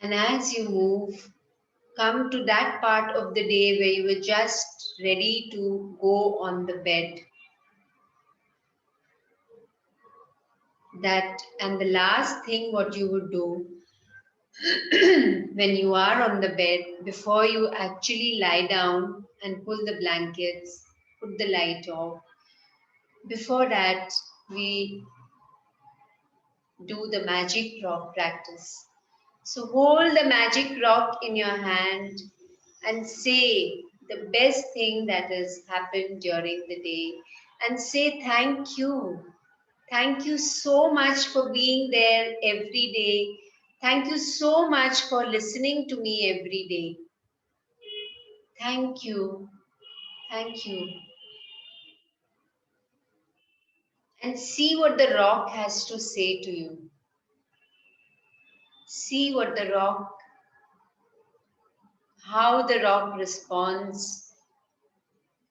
A: And as you move, come to that part of the day where you were just ready to go on the bed. And the last thing what you would do when you are on the bed, before you actually lie down and pull the blankets, put the light off, before that we do the magic rock practice. So hold the magic rock in your hand and say the best thing that has happened during the day, and say thank you. Thank you so much for being there every day. Thank you so much for listening to me every day. Thank you. Thank you. And see what the rock has to say to you. See what the rock, how the rock responds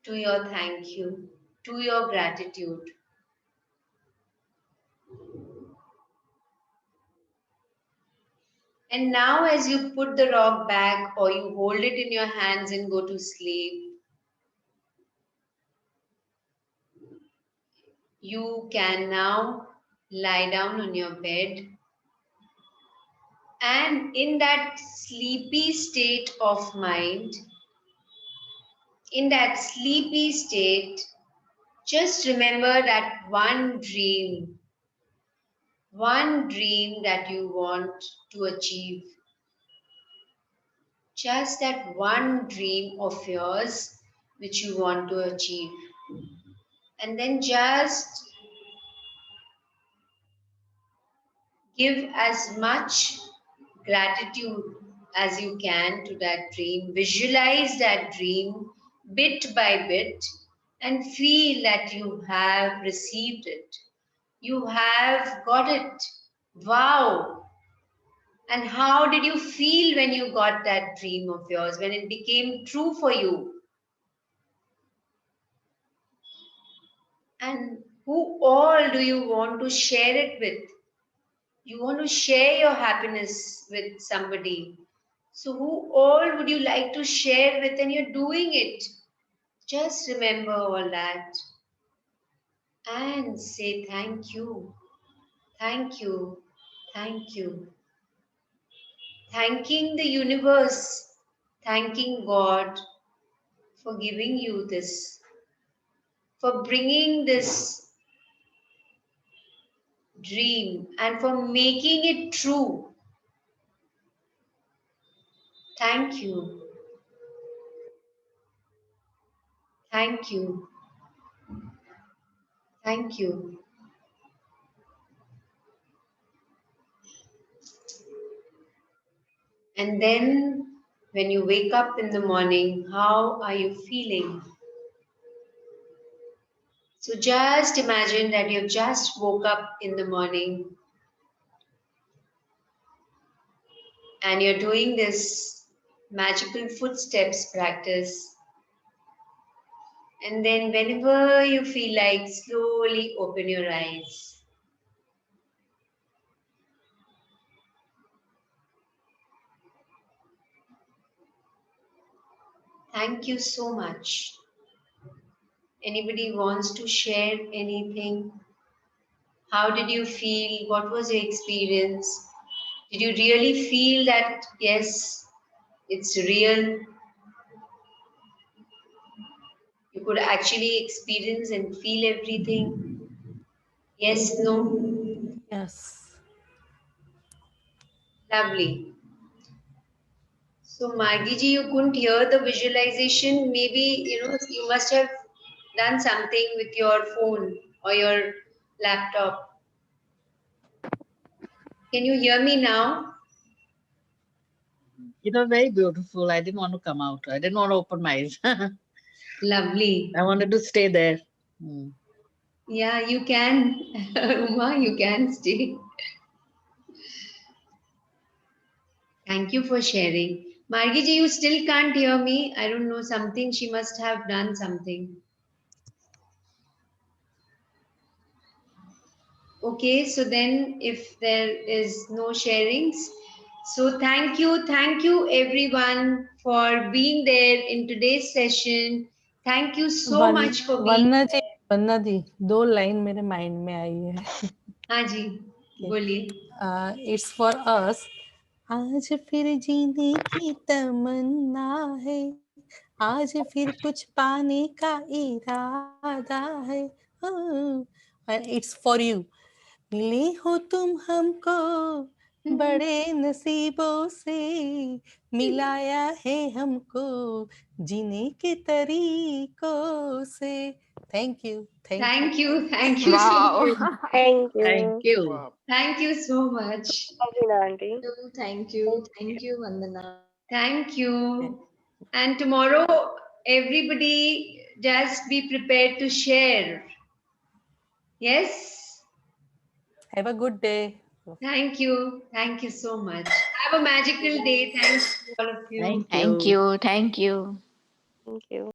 A: to your thank you, to your gratitude. And now as you put the rock back or you hold it in your hands and go to sleep, you can now lie down on your bed, and in that sleepy state of mind, in that sleepy state, just remember that one dream that you want to achieve. Just that one dream of yours which you want to achieve. And then just give as much gratitude as you can to that dream. Visualize that dream bit by bit and feel that you have received it. You have got it. Wow. And how did you feel when you got that dream of yours, when it became true for you? And who all do you want to share it with? You want to share your happiness with somebody. So who all would you like to share with, and you're doing it? Just remember all that and say thank you, thank you, thank you. Thanking the universe, thanking God for giving you this, for bringing this dream and for making it true. Thank you. Thank you. Thank you. And then when you wake up in the morning, how are you feeling? So just imagine that you just woke up in the morning and you're doing this magical footsteps practice. And then whenever you feel like, slowly open your eyes. Thank you so much. Anybody wants to share anything? How did you feel? What was your experience? Did you really feel that, yes, it's real? You could actually experience and feel everything? Yes, no?
D: Yes.
A: Lovely. So, Margie ji, you couldn't hear the visualization. Maybe, you must have done something with your phone or your laptop. Can you hear me now?
C: It was very beautiful. I didn't want to come out. I didn't want to open my eyes.
A: Lovely.
C: I wanted to stay there.
A: Yeah, you can. Uma, you can stay. Thank you for sharing. Margie ji, you still can't hear me. I don't know, something, she must have done something. Okay, so then if there is no sharings, so thank you everyone for being there in today's session. Thank you so much for being there.
D: वन्ना जी 2 line मेरे mind में आई है.
A: हाँ जी, बोलिए.
D: It's for us. आज फिर जीने की तमन्ना है, आज फिर कुछ पाने का इरादा है. It's for you. मिले हो तुम हमको बड़े नसीबों से, मिलाया है हमको जीने के तरीकों से. Thank you.
A: Thank you so
H: Wow.
A: much.
E: Thank you.
C: Thank you.
F: Wow.
A: Thank you so much.
E: Avina aunty.
K: Thank you, Vandana.
A: Thank you. And tomorrow, everybody just be prepared to share. Yes?
D: Have a good day.
A: Thank you. Thank you so much. Have a magical day. Thanks to all of you.
C: Thank you.
H: Thank you. Thank you.
E: Thank you.